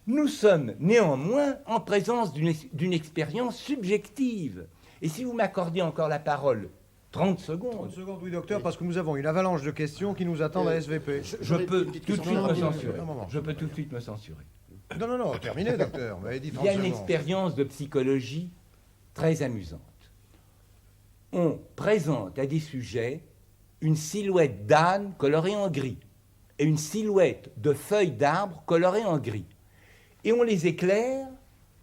nous sommes néanmoins en présence d'une expérience subjective. Et si vous m'accordez encore la parole, 30 secondes... 30 secondes, oui, docteur, parce que nous avons une avalanche de questions qui nous attendent à SVP. Je peux tout de suite me censurer. Je peux tout de suite me censurer. Non, terminez, docteur. Vous m'avez dit 30 Il y a secondes. une expérience de psychologie très amusante. On présente à des sujets une silhouette d'âne colorée en gris et une silhouette de feuilles d'arbre colorée en gris. Et on les éclaire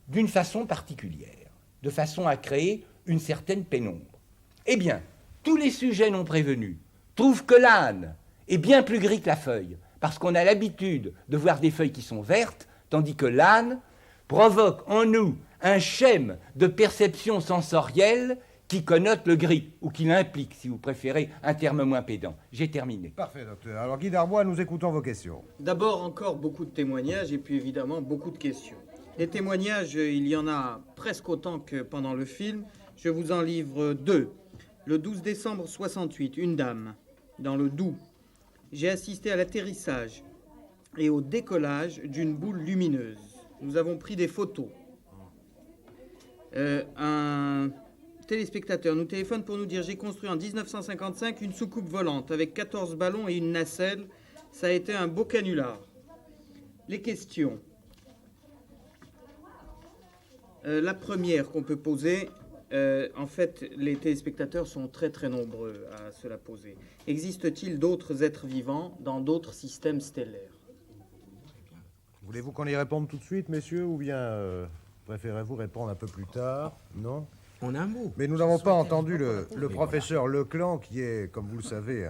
d'une façon particulière, de façon à créer une certaine pénombre. Eh bien, tous les sujets non prévenus trouvent que l'âne est bien plus gris que la feuille, parce qu'on a l'habitude de voir des feuilles qui sont vertes, tandis que l'âne provoque en nous un schème de perception sensorielle qui connote le gris, ou qui l'implique, si vous préférez, un terme moins pédant. J'ai terminé. Parfait, docteur. Alors, Guy Darbois, nous écoutons vos questions. D'abord, encore beaucoup de témoignages et puis évidemment beaucoup de questions. Les témoignages, il y en a presque autant que pendant le film. Je vous en livre 2. Le 12 décembre 68, une dame, dans le Doubs. J'ai assisté à l'atterrissage et au décollage d'une boule lumineuse. Nous avons pris des photos. Un téléspectateur nous téléphone pour nous dire: j'ai construit en 1955 une soucoupe volante avec 14 ballons et une nacelle. Ça a été un beau canular. Les questions. La première qu'on peut poser, en fait, les téléspectateurs sont très très nombreux à se la poser. Existe-t-il d'autres êtres vivants dans d'autres systèmes stellaires? Voulez-vous qu'on y réponde tout de suite, messieurs, ou bien préférez-vous répondre un peu plus tard? Non? En un mot. Mais nous n'avons pas entendu le professeur Leclan, qui est, comme vous le savez,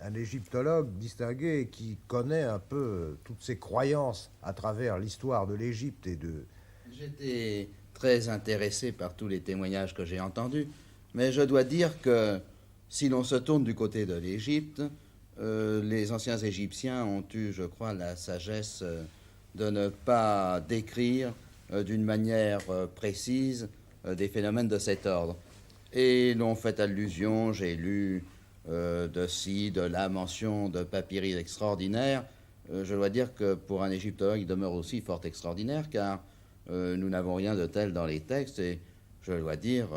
un égyptologue distingué et qui connaît un peu toutes ces croyances à travers l'histoire de l'Égypte et de... J'étais très intéressé par tous les témoignages que j'ai entendus, mais je dois dire que si l'on se tourne du côté de l'Égypte, les anciens Égyptiens ont eu, je crois, la sagesse de ne pas décrire d'une manière précise des phénomènes de cet ordre. Et l'on fait allusion, j'ai lu de ci, de là, mention de papyri extraordinaires. Je dois dire que pour un égyptologue, il demeure aussi fort extraordinaire, car nous n'avons rien de tel dans les textes, et je dois dire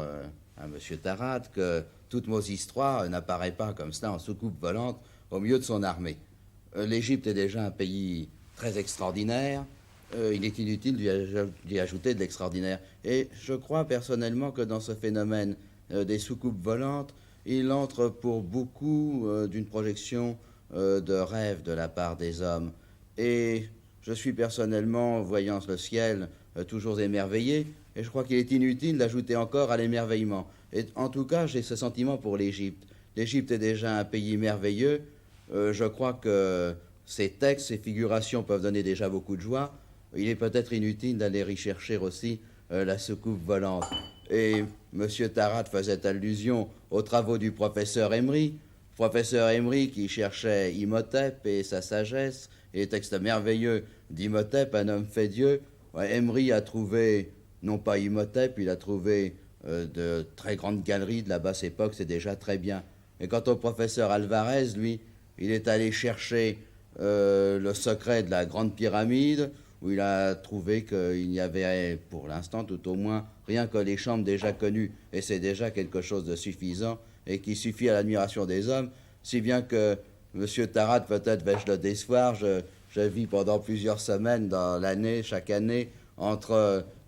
à M. Tarat que toute Moses III n'apparaît pas comme cela en soucoupe volante au milieu de son armée. L'Égypte est déjà un pays très extraordinaire, il est inutile d'y ajouter de l'extraordinaire. Et je crois personnellement que dans ce phénomène des soucoupes volantes, il entre pour beaucoup d'une projection de rêve de la part des hommes. Et je suis personnellement, voyant le ciel, toujours émerveillé, et je crois qu'il est inutile d'ajouter encore à l'émerveillement. Et en tout cas, j'ai ce sentiment pour l'Égypte. L'Égypte est déjà un pays merveilleux. Je crois que ces textes, ces figurations peuvent donner déjà beaucoup de joie. Il est peut-être inutile d'aller y chercher aussi la soucoupe volante. Et M. Tarat faisait allusion aux travaux du professeur Emery. Professeur Emery qui cherchait Imhotep et sa sagesse, et les textes merveilleux d'Imhotep, un homme fait Dieu. Emery a trouvé, non pas Imhotep, il a trouvé de très grandes galeries de la basse époque, c'est déjà très bien. Et quant au professeur Alvarez, lui, il est allé chercher le secret de la grande pyramide, où il a trouvé qu'il n'y avait, pour l'instant tout au moins, rien que les chambres déjà connues, et c'est déjà quelque chose de suffisant, et qui suffit à l'admiration des hommes, si bien que M. Tarat, peut-être vais-je le décevoir, je vis pendant plusieurs semaines dans l'année, chaque année,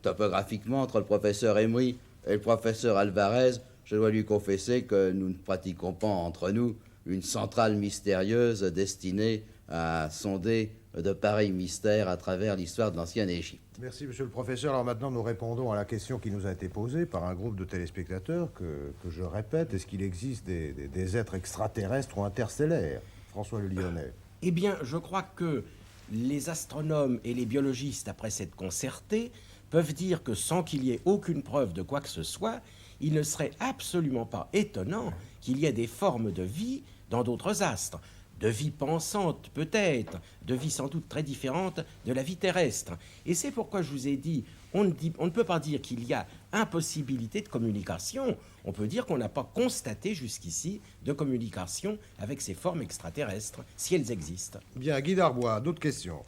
topographiquement, entre le professeur Emery et le professeur Alvarez. Je dois lui confesser que nous ne pratiquons pas entre nous une centrale mystérieuse destinée à sonder de pareils mystères à travers l'histoire de l'ancienne Égypte. Merci, monsieur le professeur. Alors maintenant, nous répondons à la question qui nous a été posée par un groupe de téléspectateurs que je répète. Est-ce qu'il existe des êtres extraterrestres ou interstellaires? François Le Lyonnais. Eh bien, je crois que les astronomes et les biologistes, après s'être concertés, peuvent dire que sans qu'il y ait aucune preuve de quoi que ce soit, il ne serait absolument pas étonnant qu'il y ait des formes de vie dans d'autres astres. De vie pensante peut-être, de vie sans doute très différente de la vie terrestre. Et c'est pourquoi je vous ai dit, on ne peut pas dire qu'il y a impossibilité de communication, on peut dire qu'on n'a pas constaté jusqu'ici de communication avec ces formes extraterrestres, si elles existent. Bien, Guy Darbois, d'autres questions?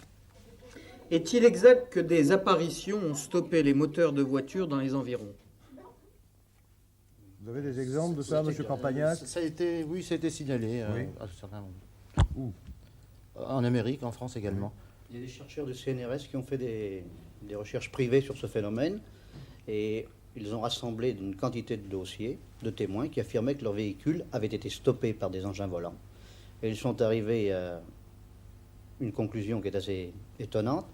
Est-il exact que des apparitions ont stoppé les moteurs de voitures dans les environs? Vous avez des exemples de ça, monsieur Campagnac? Ça a été signalé Oui. à un certain moment. Où? En Amérique, en France également. Il y a des chercheurs du CNRS qui ont fait des recherches privées sur ce phénomène et ils ont rassemblé une quantité de dossiers, de témoins qui affirmaient que leur véhicule avait été stoppé par des engins volants. Et ils sont arrivés à une conclusion qui est assez étonnante,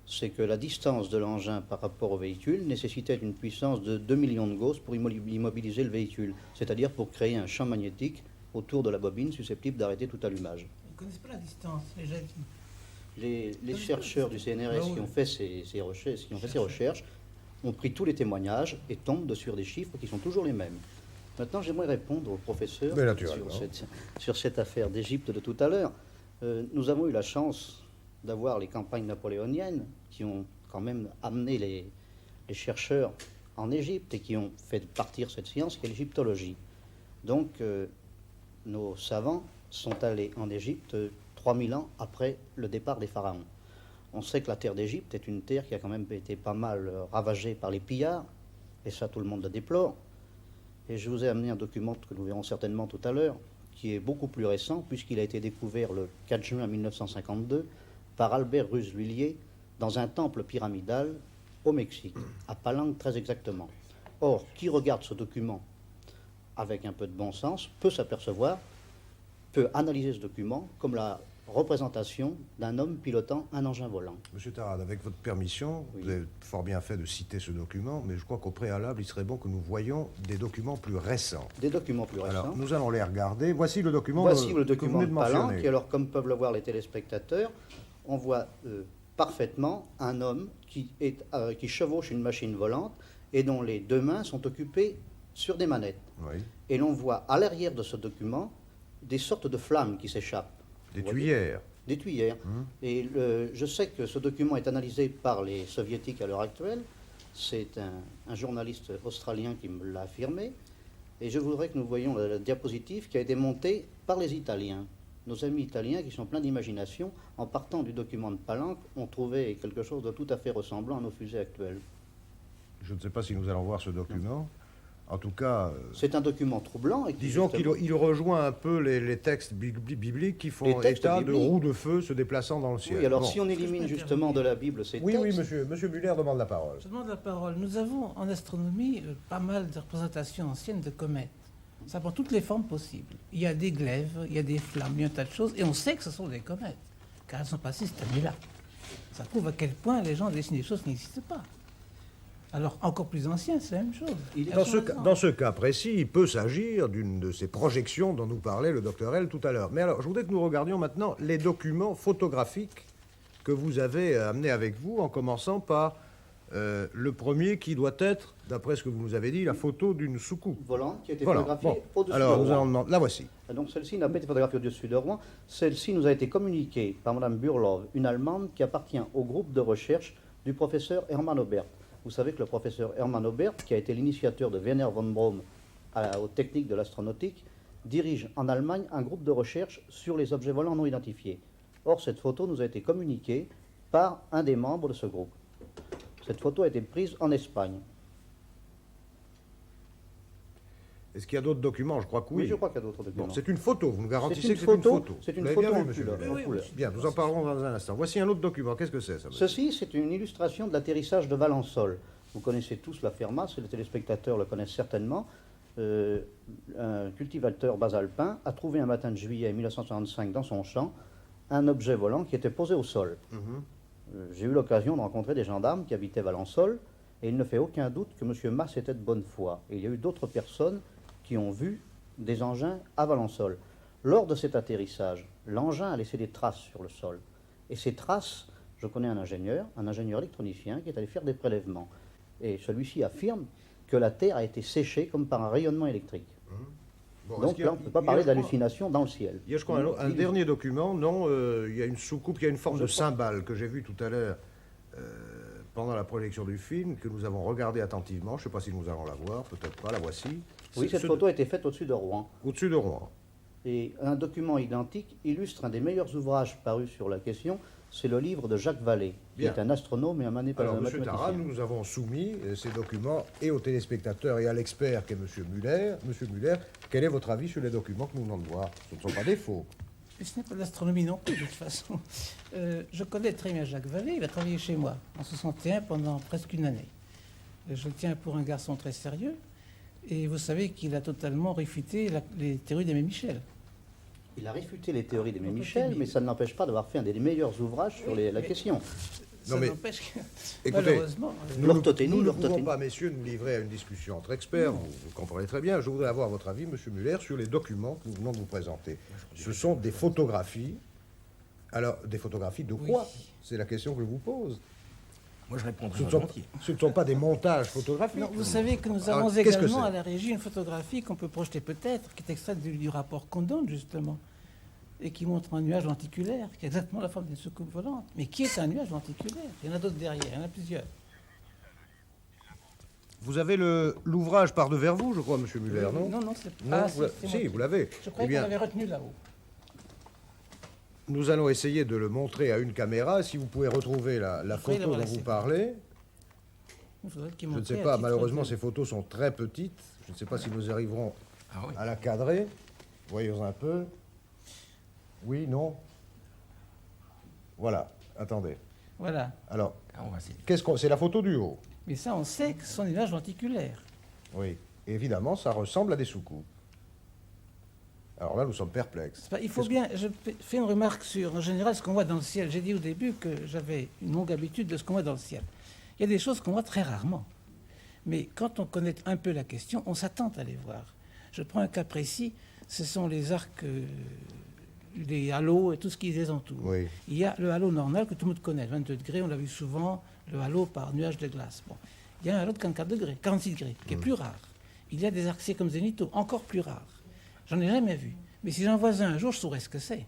c'est que la distance de l'engin par rapport au véhicule nécessitait une puissance de 2 millions de Gauss pour immobiliser le véhicule, c'est-à-dire pour créer un champ magnétique autour de la bobine susceptible d'arrêter tout allumage. Ils ne connaissent pas la distance, les gens. Les chercheurs du CNRS qui ont fait ces recherches ont pris tous les témoignages et tombent sur des chiffres qui sont toujours les mêmes. Maintenant, j'aimerais répondre au professeur sur cette affaire d'Égypte de tout à l'heure. Nous avons eu la chance d'avoir les campagnes napoléoniennes qui ont quand même amené les chercheurs en Égypte et qui ont fait partir cette science qui est l'égyptologie. Donc, nos savants sont allés en Égypte 3000 ans après le départ des pharaons. On sait que la terre d'Égypte est une terre qui a quand même été pas mal ravagée par les pillards, et ça tout le monde le déplore. Et je vous ai amené un document que nous verrons certainement tout à l'heure, qui est beaucoup plus récent, puisqu'il a été découvert le 4 juin 1952 par Albert Rusluillier dans un temple pyramidal au Mexique, à Palenque très exactement. Or, qui regarde ce document avec un peu de bon sens peut s'apercevoir, peut analyser ce document comme la représentation d'un homme pilotant un engin volant. Monsieur Tarade, avec votre permission, Oui. vous avez fort bien fait de citer ce document, mais je crois qu'au préalable, il serait bon que nous voyions des documents plus récents. Des documents plus récents. Alors, nous allons les regarder. Voici le document, Voici que le vous document venez de de mentionner. Palenque, et alors comme peuvent le voir les téléspectateurs, on voit parfaitement un homme qui chevauche une machine volante et dont les deux mains sont occupées sur des manettes. Oui. Et l'on voit à l'arrière de ce document des sortes de flammes qui s'échappent. Des Vous voyez ? tuyères. Des tuyères. Et je sais que ce document est analysé par les soviétiques à l'heure actuelle. C'est un journaliste australien qui me l'a affirmé. Et je voudrais que nous voyions la diapositive qui a été montée par les Italiens. Nos amis italiens, qui sont pleins d'imagination, en partant du document de Palenque, ont trouvé quelque chose de tout à fait ressemblant à nos fusées actuelles. Je ne sais pas si nous allons voir ce document. En tout cas, C'est un document troublant. Et qui, disons justement, qu'il rejoint un peu les textes bibliques qui font Les textes état de bibliques. roues de feu se déplaçant dans le ciel. Oui, alors Bon. si on élimine justement de la Bible ces Oui, textes... oui, monsieur Muller demande la parole. Je demande la parole. Nous avons en astronomie pas mal de représentations anciennes de comètes. Ça prend toutes les formes possibles. Il y a des glaives, il y a des flammes, il y a un tas de choses, et on sait que ce sont des comètes, car elles sont passées cette année-là. Ça prouve à quel point les gens dessinent des choses qui n'existent pas. Alors, encore plus anciens, c'est la même chose. Dans ce cas précis, il peut s'agir d'une de ces projections dont nous parlait le docteur L tout à l'heure. Mais alors, je voudrais que nous regardions maintenant les documents photographiques que vous avez amenés avec vous, en commençant par le premier qui doit être, d'après ce que vous nous avez dit, la photo d'une soucoupe. volante qui a été Voilà. photographiée Bon. au-dessus Alors, de nous Rouen. allons demander... La voici. Donc celle-ci n'a pas été photographiée au-dessus de Rouen. Celle-ci nous a été communiquée par Mme Burlov, une Allemande qui appartient au groupe de recherche du professeur Hermann Oberth. Vous savez que le professeur Hermann Oberth, qui a été l'initiateur de Werner von Braun aux techniques de l'astronautique, dirige en Allemagne un groupe de recherche sur les objets volants non identifiés. Or, cette photo nous a été communiquée par un des membres de ce groupe. Cette photo a été prise en Espagne. Est-ce qu'il y a d'autres documents? Je crois que oui. Oui, je crois qu'il y a d'autres documents. Bon, c'est une photo. Vous nous garantissez C'est une que c'est une photo, photo. c'est une Vous l'avez photo bien en vu, monsieur couleur. Muller. En couleur. Bien, nous en parlerons dans un instant. Voici un autre document. Qu'est-ce que c'est, ça, monsieur? Ceci, c'est une illustration de l'atterrissage de Valençol. Vous connaissez tous la Fermat, les téléspectateurs le connaissent certainement. Un cultivateur basalpin a trouvé un matin de juillet 1965 dans son champ un objet volant qui était posé au sol. J'ai eu l'occasion de rencontrer des gendarmes qui habitaient Valençol et il ne fait aucun doute que M. Masse était de bonne foi. Et il y a eu d'autres personnes qui ont vu des engins à Valençol. Lors de cet atterrissage, l'engin a laissé des traces sur le sol. Et ces traces, je connais un ingénieur électronicien qui est allé faire des prélèvements. Et celui-ci affirme que la Terre a été séchée comme par un rayonnement électrique. Bon, est-ce Donc qu'il y a- là, on ne peut pas il y a, parler je crois- d'hallucination dans le ciel. Il y a, je crois, un dernier document. Non, il y a une soucoupe, il y a une forme de cymbale que j'ai vue tout à l'heure pendant la projection du film, que nous avons regardé attentivement. Je ne sais pas si nous allons la voir, peut-être pas. La voici. Oui, cette photo a été faite au-dessus de Rouen. Au-dessus de Rouen. Et un document identique illustre un des meilleurs ouvrages parus sur la question, c'est le livre de Jacques Vallée, qui Bien. est un astronome et un Alors, mathématicien. M. Tarade, nous avons soumis ces documents et aux téléspectateurs et à l'expert qu'est M. Muller. Monsieur Muller, quel est votre avis sur les documents que nous venons de voir? Ce ne sont pas des faux. Mais ce n'est pas de l'astronomie non plus, de toute façon. Je connais très bien Jacques Vallée, il a travaillé chez moi en 61 pendant presque une année. Je le tiens pour un garçon très sérieux, et vous savez qu'il a totalement réfuté les théories d'Aimé Michel. Il a réfuté les théories d'Aimé On peut Michel, dire. mais ça ne l'empêche pas d'avoir fait un des meilleurs ouvrages sur la question. Ça Non, mais- n'empêche que, Écoutez, malheureusement, L'orthothénie, nous ne pouvons l'orthothénie. pas, messieurs, nous livrer à une discussion entre experts. Vous comprenez très bien. Je voudrais avoir votre avis, M. Muller, sur les documents que nous venons de vous présenter. Ce sont des photographies. Alors, des photographies de quoi? C'est la question que je vous pose. Moi, je répondrai Ce ne sont, volontiers. ce ne sont pas des montages photographiques. non, vous savez que nous Alors, avons qu'est-ce que également c'est? à la régie une photographie qu'on peut projeter peut-être, qui est extraite du rapport Condon, justement, et qui montre un nuage lenticulaire, qui a exactement la forme d'une soucoupe volante. Mais qui est un nuage lenticulaire? Il y en a d'autres derrière, il y en a plusieurs. Vous avez l'ouvrage par devers vous, je crois, M. Muller, non? Non, c'est Non, ah, vous c'est moi si, qui- vous l'avez. Je croyais Eh bien, qu'on l'avait retenu là-haut. nous allons essayer de le montrer à une caméra. Si vous pouvez retrouver la croyais photo l'avoir dont laissé. vous parlez. Il faudrait qu'il Je ne montre sais à pas, titre malheureusement, de- ces photos sont très petites. Je ne sais pas si nous arriverons Ah oui. à la cadrer. Voyons un peu. Oui, non. Voilà, attendez. Voilà. Alors, Ah, on va essayer. c'est la photo du haut. Mais ça, on sait que ce sont des images lenticulaires. Oui. Et évidemment, ça ressemble à des soucoupes. Alors là, nous sommes perplexes. C'est pas- Il faut bien. Je fais une remarque sur, en général, ce qu'on voit dans le ciel. J'ai dit au début que j'avais une longue habitude de ce qu'on voit dans le ciel. Il y a des choses qu'on voit très rarement. Mais quand on connaît un peu la question, on s'attend à les voir. Je prends un cas précis. Ce sont les arcs, les halos et tout ce qui les entoure. Oui. Il y a le halo normal que tout le monde connaît, 22 degrés, on l'a vu souvent, le halo par nuage de glace. Bon. Il y a un halo de 44 degrés, 46 degrés, qui est plus rare. Il y a des arcs comme zénithaux, encore plus rares. J'en ai jamais vu. Mais si j'en vois un jour, je saurais ce que c'est.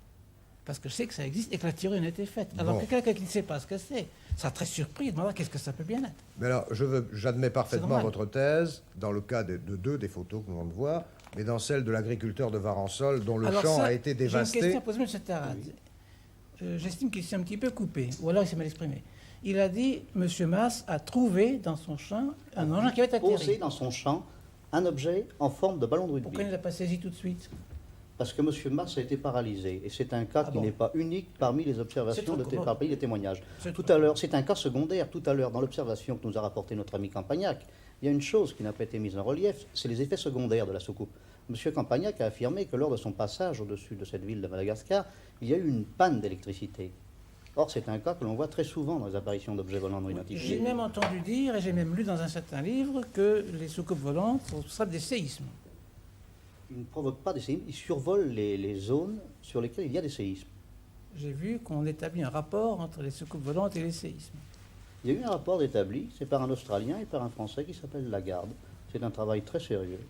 Parce que je sais que ça existe et que la théorie en a été faite. Alors Bon. que quelqu'un qui ne sait pas ce que c'est, sera très surpris de me dire qu'est-ce que ça peut bien être. Mais alors, j'admets parfaitement normal. votre thèse, dans le cas de deux des photos que nous venons de voir, mais dans celle de l'agriculteur de Varançol, dont le Alors champ ça, a été J'ai une dévasté. question à poser, M. Tarade. J'estime qu'il s'est un petit peu coupé, ou alors il s'est mal exprimé. Il a dit, M. Masse a trouvé dans son champ un engin qui avait Posé atterri. dans son champ un objet en forme de ballon de rugby. Pourquoi il ne l'a pas saisi tout de suite? Parce que M. Mars a été paralysé. Et c'est un cas Ah qui bon. n'est pas unique parmi les observations, C'est trop parmi les témoignages. C'est Tout trop à l'heure, c'est un cas secondaire. Tout à l'heure, dans l'observation que nous a rapporté notre ami Campagnac, il y a une chose qui n'a pas été mise en relief, c'est les effets secondaires de la soucoupe. M. Campagnac a affirmé que lors de son passage au-dessus de cette ville de Madagascar, il y a eu une panne d'électricité. Or, c'est un cas que l'on voit très souvent dans les apparitions d'objets volants non J'ai identifiés. même entendu dire, et j'ai même lu dans un certain livre, que les soucoupes volantes sont des séismes. Ils ne provoquent pas des séismes, ils survolent les zones sur lesquelles il y a des séismes. J'ai vu qu'on établit un rapport entre les soucoupes volantes et les séismes. Il y a eu un rapport établi, c'est par un Australien et par un Français qui s'appelle Lagarde. C'est un travail très sérieux.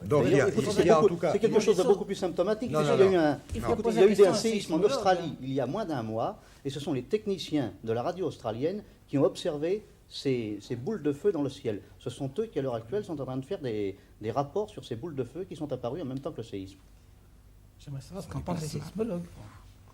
Donc, D'ailleurs, il y a en tout cas. c'est quelque chose de beaucoup plus symptomatique. Non, C'est non, qu'il y a eu non. un, Il faut écoutez, poser il y a la eu question un à un séisme en sismologue, Australie hein. il y a moins d'un mois, et ce sont les techniciens de la radio australienne qui ont observé ces boules de feu dans le ciel. Ce sont eux qui, à l'heure actuelle, sont en train de faire des rapports sur ces boules de feu qui sont apparues en même temps que le séisme. J'aimerais savoir ce qu'en pensent les sismologues.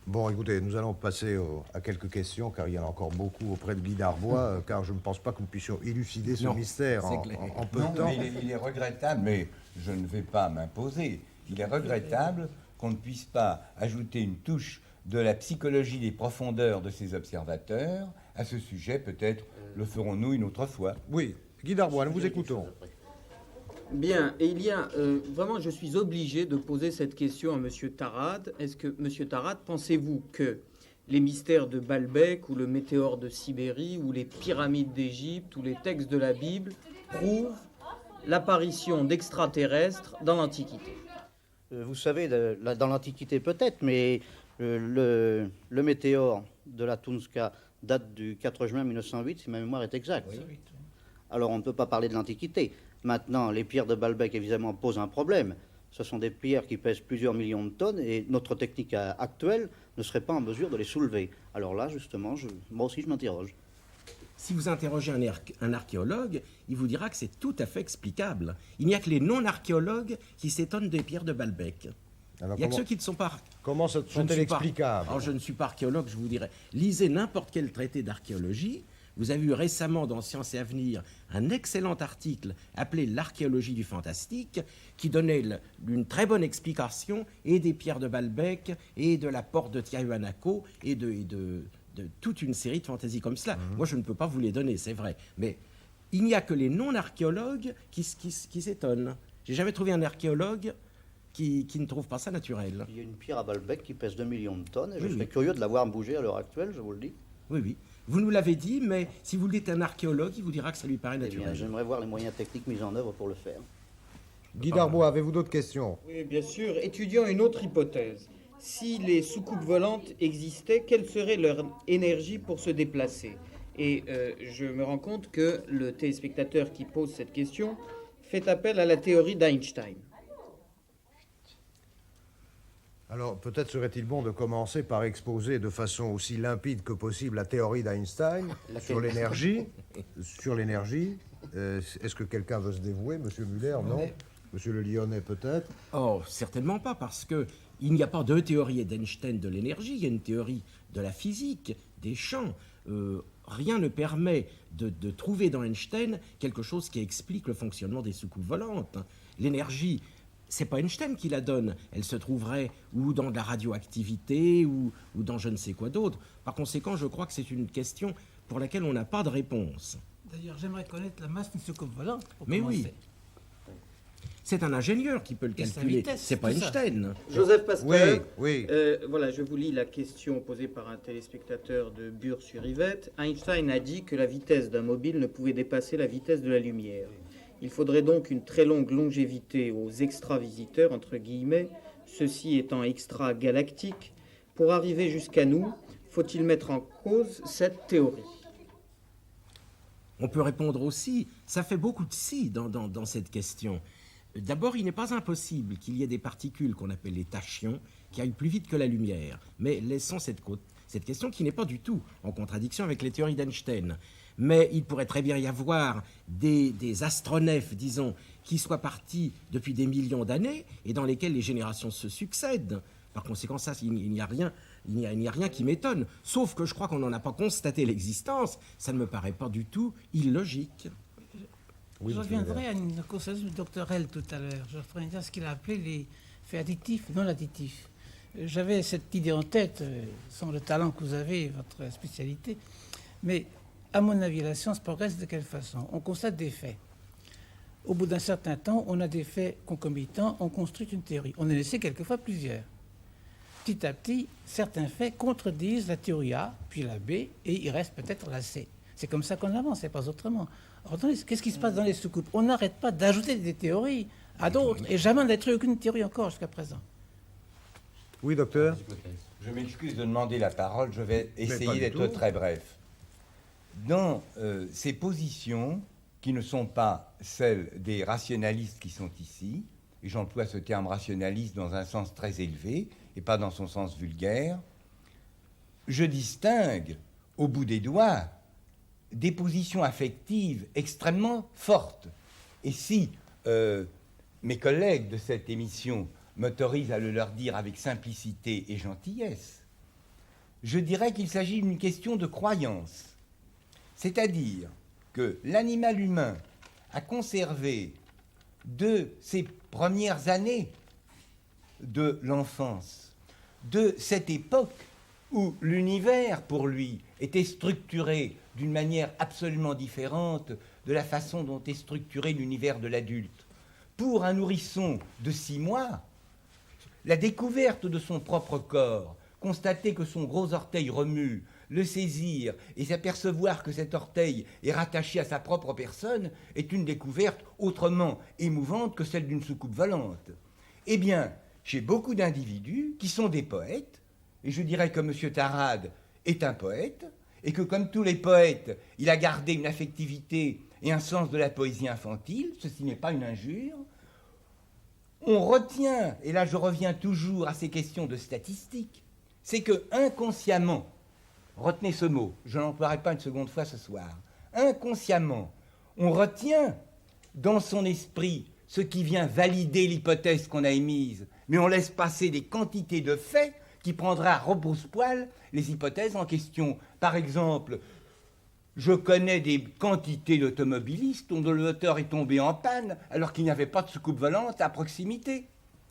Bon, écoutez, nous allons passer à quelques questions, car il y en a encore beaucoup auprès de Guy Darbois, car je ne pense pas que nous puissions élucider ce Non, mystère c'est clair. en peu Non, de temps. mais il est regrettable, mais je ne vais pas m'imposer. Il est regrettable qu'on ne puisse pas ajouter une touche de la psychologie des profondeurs de ces observateurs. À ce sujet, peut-être le ferons-nous une autre fois. Oui, Guy Darbois, nous vous écoutons. Bien, et il y a vraiment, je suis obligé de poser cette question à M. Tarade. Est-ce que, M. Tarade, pensez-vous que les mystères de Baalbek ou le météore de Sibérie ou les pyramides d'Égypte ou les textes de la Bible prouvent l'apparition d'extraterrestres dans l'Antiquité? Vous savez, dans l'Antiquité peut-être, mais le météore de la Tunska date du 4 juin 1908, si ma mémoire est exacte. Alors on ne peut pas parler de l'Antiquité. Maintenant, les pierres de Baalbek, évidemment, posent un problème. Ce sont des pierres qui pèsent plusieurs millions de tonnes et notre technique actuelle ne serait pas en mesure de les soulever. Alors là, justement, moi aussi, je m'interroge. Si vous interrogez un archéologue, il vous dira que c'est tout à fait explicable. Il n'y a que les non-archéologues qui s'étonnent des pierres de Baalbek. Alors, Il n'y a que ceux qui ne sont pas... comment Je ne sont-elles suis pas- explicables? Alors, je ne suis pas archéologue, je vous dirais. Lisez n'importe quel traité d'archéologie. Vous avez eu récemment dans Sciences et Avenir un excellent article appelé L'archéologie du fantastique qui donnait une très bonne explication et des pierres de Baalbek et de la porte de Tiahuanaco et de toute une série de fantaisies comme cela. Moi, je ne peux pas vous les donner, c'est vrai. Mais il n'y a que les non-archéologues qui s'étonnent. J'ai jamais trouvé un archéologue qui ne trouve pas ça naturel. Il y a une pierre à Baalbek qui pèse 2 millions de tonnes et je Oui, serais oui. curieux de la voir bouger à l'heure actuelle, je vous le dis. Oui, oui. Vous nous l'avez dit, mais si vous dites un archéologue, il vous dira que ça lui paraît Eh bien, naturel. j'aimerais voir les moyens techniques mis en œuvre pour le faire. Guy Darbois, avez-vous d'autres questions? Oui, bien sûr. Étudions une autre hypothèse. Si les soucoupes volantes existaient, quelle serait leur énergie pour se déplacer? Et je me rends compte que le téléspectateur qui pose cette question fait appel à la théorie d'Einstein. Alors, peut-être serait-il bon de commencer par exposer de façon aussi limpide que possible la théorie d'Einstein sur l'énergie. Sur l'énergie. Est-ce que quelqu'un veut se dévouer? Monsieur Muller, non? Monsieur Le Lyonnais, peut-être? Oh, certainement pas, parce que il n'y a pas deux théories d'Einstein de l'énergie, il y a une théorie de la physique, des champs. rien ne permet de trouver dans Einstein quelque chose qui explique le fonctionnement des soucoupes volantes. L'énergie, c'est pas Einstein qui la donne. Elle se trouverait ou dans de la radioactivité ou dans je ne sais quoi d'autre. Par conséquent, je crois que c'est une question pour laquelle on n'a pas de réponse. D'ailleurs, j'aimerais connaître la masse d'une soucoupe volante. Pour Mais commencer. oui. C'est un ingénieur qui peut le Et sa calculer. vitesse, C'est pas tout ça. Einstein. Joseph Pasteur. Oui, oui. Voilà, je vous lis la question posée par un téléspectateur de Bure-sur-Yvette. Einstein a dit que la vitesse d'un mobile ne pouvait dépasser la vitesse de la lumière. Il faudrait donc une très longue longévité aux extra-visiteurs, entre guillemets, ceux-ci étant extra-galactiques. Pour arriver jusqu'à nous, faut-il mettre en cause cette théorie? On peut répondre aussi, ça fait beaucoup de si dans cette question. D'abord, il n'est pas impossible qu'il y ait des particules qu'on appelle les tachyons qui aillent plus vite que la lumière. Mais laissons cette question qui n'est pas du tout en contradiction avec les théories d'Einstein. Mais il pourrait très bien y avoir des astronefs, disons, qui soient partis depuis des millions d'années et dans lesquels les générations se succèdent. Par conséquent, ça, il n'y a rien qui m'étonne. Sauf que je crois qu'on n'en a pas constaté l'existence. Ça ne me paraît pas du tout illogique. Oui, je monsieur reviendrai à une constatation du docteur L tout à l'heure. Je reviendrai à ce qu'il a appelé les faits additifs, non additifs. J'avais cette idée en tête, sans le talent que vous avez, votre spécialité. Mais à mon avis, la science progresse de quelle façon? On constate des faits. Au bout d'un certain temps, on a des faits concomitants, on construit une théorie. On en essaie quelquefois plusieurs. Petit à petit, certains faits contredisent la théorie A, puis la B, et il reste peut-être la C. C'est comme ça qu'on avance, c'est pas autrement. Alors, qu'est-ce qui se passe dans les soucoupes? On n'arrête pas d'ajouter des théories à d'autres, et jamais on n'a trouvé aucune théorie encore jusqu'à présent. Oui, docteur. Je m'excuse de demander la parole, je vais pas essayer du d'être tout. très bref. Dans ces positions qui ne sont pas celles des rationalistes qui sont ici, et j'emploie ce terme rationaliste dans un sens très élevé et pas dans son sens vulgaire, je distingue au bout des doigts des positions affectives extrêmement fortes. Et si mes collègues de cette émission m'autorisent à le leur dire avec simplicité et gentillesse, je dirais qu'il s'agit d'une question de croyance. C'est-à-dire que l'animal humain a conservé de ses premières années de l'enfance, de cette époque où l'univers, pour lui, était structuré d'une manière absolument différente de la façon dont est structuré l'univers de l'adulte. Pour un nourrisson de 6 mois, la découverte de son propre corps, constater que son gros orteil remue, le saisir et s'apercevoir que cet orteil est rattaché à sa propre personne est une découverte autrement émouvante que celle d'une soucoupe volante. Eh bien, chez beaucoup d'individus qui sont des poètes, et je dirais que M. Tarade est un poète, et que comme tous les poètes, il a gardé une affectivité et un sens de la poésie infantile, ceci n'est pas une injure, on retient, et là je reviens toujours à ces questions de statistiques, c'est que inconsciemment, retenez ce mot, je n'emploierai pas une seconde fois ce soir, inconsciemment, on retient dans son esprit ce qui vient valider l'hypothèse qu'on a émise, mais on laisse passer des quantités de faits qui prendraient à rebrousse-poil les hypothèses en question. Par exemple, je connais des quantités d'automobilistes dont le moteur est tombé en panne alors qu'il n'y avait pas de soucoupe volante à proximité.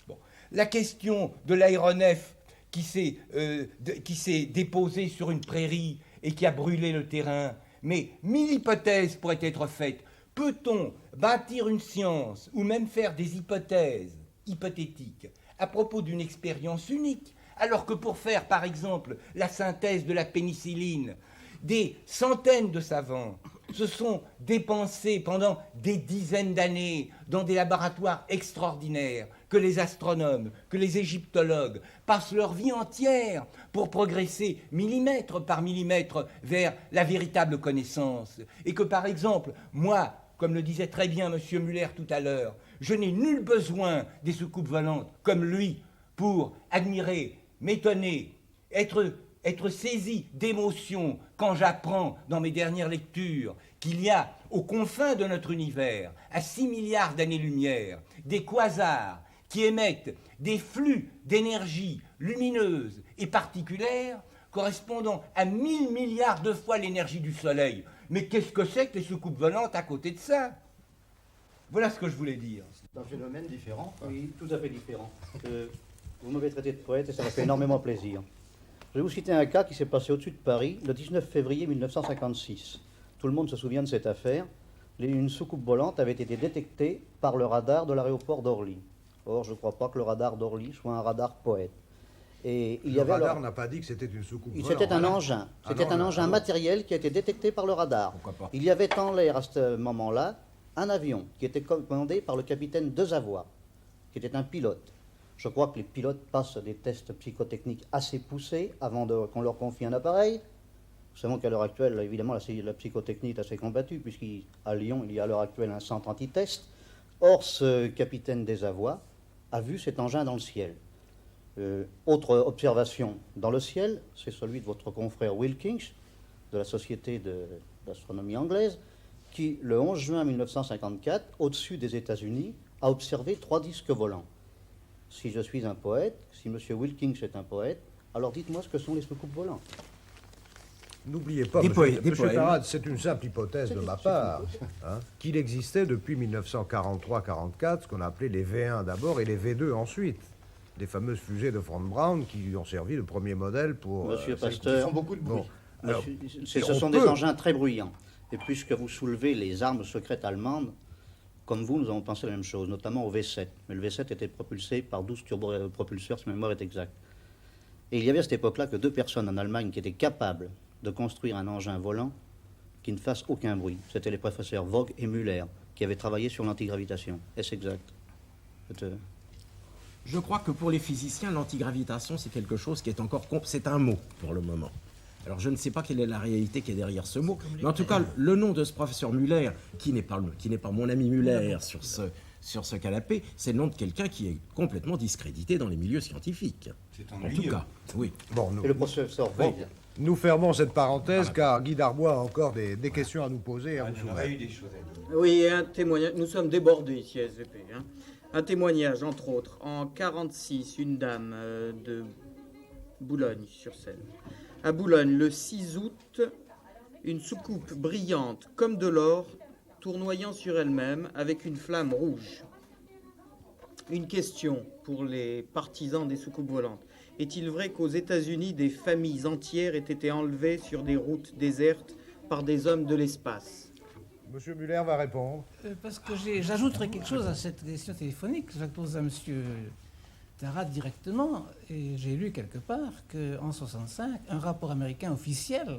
Bon. La question de l'aéronef qui s'est déposé sur une prairie et qui a brûlé le terrain. Mais 1000 hypothèses pourraient être faites. Peut-on bâtir une science ou même faire des hypothèses hypothétiques à propos d'une expérience unique, alors que pour faire, par exemple, la synthèse de la pénicilline, des centaines de savants se sont dépensés pendant des dizaines d'années dans des laboratoires extraordinaires, que les astronomes, que les égyptologues passent leur vie entière pour progresser millimètre par millimètre vers la véritable connaissance. Et que, par exemple, moi, comme le disait très bien M. Muller tout à l'heure, je n'ai nul besoin des soucoupes volantes comme lui pour admirer, m'étonner, être saisi d'émotion quand j'apprends dans mes dernières lectures qu'il y a aux confins de notre univers, à 6 milliards d'années-lumière, des quasars qui émettent des flux d'énergie lumineuse et particulière correspondant à 1000 milliards de fois l'énergie du Soleil. Mais qu'est-ce que c'est que les soucoupes volantes à côté de ça? Voilà ce que je voulais dire. C'est un phénomène différent. Oui, tout à fait différent. Vous m'avez traité de poète et ça m'a fait énormément plaisir. Je vais vous citer un cas qui s'est passé au-dessus de Paris le 19 février 1956. Tout le monde se souvient de cette affaire. Une soucoupe volante avait été détectée par le radar de l'aéroport d'Orly. Or, je ne crois pas que le radar d'Orly soit un radar poète. Et il y Le avait radar alors... n'a pas dit que c'était une soucoupe volante. C'était un engin. C'était un engin matériel qui a été détecté par le radar. Pourquoi pas? Il y avait en l'air à ce moment-là un avion qui était commandé par le capitaine Dezavoie, qui était un pilote. Je crois que les pilotes passent des tests psychotechniques assez poussés avant qu'on leur confie un appareil. Nous savons qu'à l'heure actuelle, évidemment, la psychotechnie est assez combattue, puisqu'à Lyon, il y a à l'heure actuelle un centre anti-test. Or, ce capitaine Dezavoie a vu cet engin dans le ciel. Autre observation dans le ciel, c'est celui de votre confrère Wilkins, de la Société d'astronomie anglaise, qui, le 11 juin 1954, au-dessus des États-Unis, a observé 3 disques volants. Si je suis un poète, si M. Wilkins est un poète, alors dites-moi ce que sont les soucoupes volantes. N'oubliez pas, Des monsieur poèmes. Tarade, c'est une simple hypothèse de ma part, hein, qu'il existait depuis 1943-44 ce qu'on appelait les V1 d'abord et les V2 ensuite. Des fameuses fusées de Von Braun qui ont servi de premier modèle pour... Monsieur Qui Pasteur, font beaucoup de bruit. Bon, alors, ce on sont peut- des engins très bruyants. Et puisque vous soulevez les armes secrètes allemandes, comme vous, nous avons pensé la même chose, notamment au V7. Mais le V7 était propulsé par 12 turbopropulseurs, si ma mémoire est exacte. Et il y avait à cette époque-là que 2 personnes en Allemagne qui étaient capables de construire un engin volant qui ne fasse aucun bruit. C'était les professeurs Vogt et Müller, qui avaient travaillé sur l'antigravitation. Est-ce exact? Je crois que pour les physiciens, l'antigravitation, c'est quelque chose qui est encore... C'est un mot pour le moment. Alors je ne sais pas quelle est la réalité qui est derrière ce mot, mais en tout cas, le nom de ce professeur Muller, qui n'est pas mon ami Muller sur ce canapé, c'est le nom de quelqu'un qui est complètement discrédité dans les milieux scientifiques. C'est En tout cas, oui. Bon, Et le professeur Veil. nous fermons cette parenthèse car Guy Darbois a encore des questions à nous poser et à vous On aurait soumettre. eu des choses à dire. Oui, et un témoignage. Nous sommes débordés ici à SVP. Hein. Un témoignage, entre autres. En 1946, une dame de Boulogne-sur-Seine. À Boulogne, le 6 août, une soucoupe brillante comme de l'or, tournoyant sur elle-même avec une flamme rouge. Une question pour les partisans des soucoupes volantes. Est-il vrai qu'aux États-Unis, des familles entières aient été enlevées sur des routes désertes par des hommes de l'espace? Monsieur Muller va répondre. Parce que j'ajouterai quelque chose à cette question téléphonique. Je la pose à M. Tarade directement. Et j'ai lu quelque part qu'en 1965, un rapport américain officiel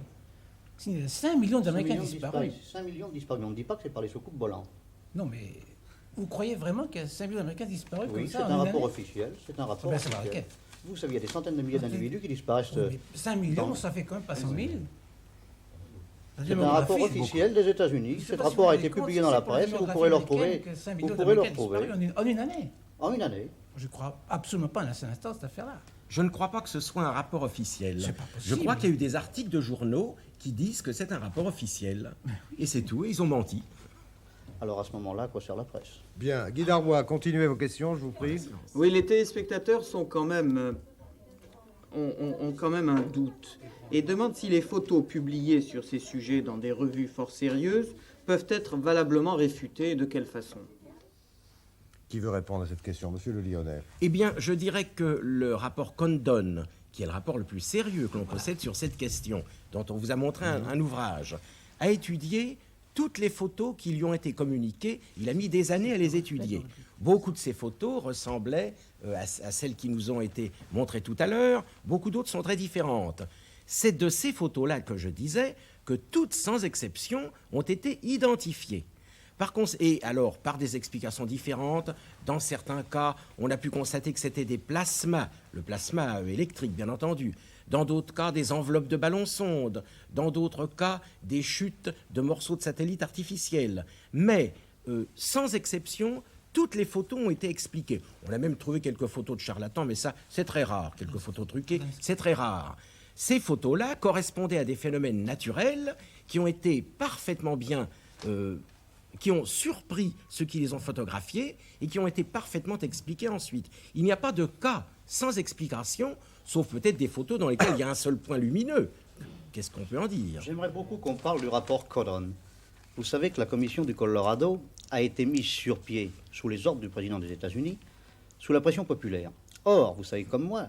signalait 5 millions d'Américains disparus. 5 millions disparus. On ne dit pas que c'est par les soucoupes volantes. Non, mais vous croyez vraiment qu'il y a 5 millions d'Américains disparus Oui, comme c'est ça un en une rapport année? officiel. C'est un rapport Ben, c'est officiel. marqué. Vous savez, il y a des centaines de milliers d'individus qui disparaissent. Oui, mais 5 millions, dans- ça fait quand même pas 100 000. La C'est un rapport démographie, officiel des États-Unis. je sais Cet pas si rapport vous a vous été rendez compte, publié dans la c'est pour la presse. Vous démographie pourrez le américaine retrouver. que 5 Vous millions pourrez le d'Américains retrouver disparus en une année. en une année. Je crois absolument pas un seul instant cette affaire-là. Je ne crois pas que ce soit un rapport officiel. C'est pas Je possible. crois qu'il y a eu des articles de journaux qui disent que c'est un rapport officiel. Et c'est tout, et ils ont menti. Alors à ce moment-là, à quoi sert la presse? Bien, Guy Darbois, continuez vos questions, je vous prie. Oui, les téléspectateurs sont quand même, ont quand même un doute et demandent si les photos publiées sur ces sujets dans des revues fort sérieuses peuvent être valablement réfutées et de quelle façon. Qui veut répondre à cette question? Monsieur le Lyonnais. Eh bien, je dirais que le rapport Condon, qui est le rapport le plus sérieux que l'on possède sur cette question, dont on vous a montré un ouvrage, a étudié toutes les photos qui lui ont été communiquées. Il a mis des années à les étudier. Beaucoup de ces photos ressemblaient à celles qui nous ont été montrées tout à l'heure. Beaucoup d'autres sont très différentes. C'est de ces photos-là que je disais que toutes, sans exception, ont été identifiées. Et alors, par des explications différentes, dans certains cas, on a pu constater que c'était des plasmas, le plasma électrique bien entendu, dans d'autres cas, des enveloppes de ballons-sondes, dans d'autres cas, des chutes de morceaux de satellites artificiels. Mais, sans exception, toutes les photos ont été expliquées. On a même trouvé quelques photos de charlatans, mais ça, c'est très rare. Quelques photos truquées, c'est très rare. Ces photos-là correspondaient à des phénomènes naturels qui ont été parfaitement bien... qui ont surpris ceux qui les ont photographiés et qui ont été parfaitement expliqués ensuite. Il n'y a pas de cas sans explication sauf peut-être des photos dans lesquelles il y a un seul point lumineux. Qu'est-ce qu'on peut en dire? J'aimerais beaucoup qu'on parle du rapport Codon. Vous savez que la commission du Colorado a été mise sur pied sous les ordres du président des États-Unis, sous la pression populaire. Or, vous savez comme moi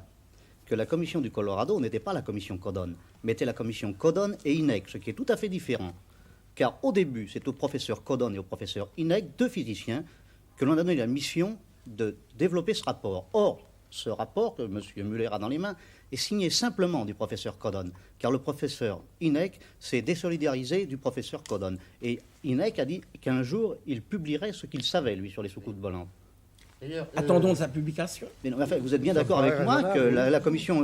que la commission du Colorado n'était pas la commission Codon, mais était la commission Codon et INEC, ce qui est tout à fait différent. Car au début, c'est au professeur Codon et au professeur INEC, deux physiciens, que l'on a donné la mission de développer ce rapport. Or, ce rapport que M. Muller a dans les mains est signé simplement du professeur Codon, car le professeur INEC s'est désolidarisé du professeur Codon. Et INEC a dit qu'un jour, il publierait ce qu'il savait, lui, sur les soucoupes volantes. Attendons de sa publication. Mais non, mais enfin, vous êtes bien Ça d'accord paraît avec moi que raisonnable.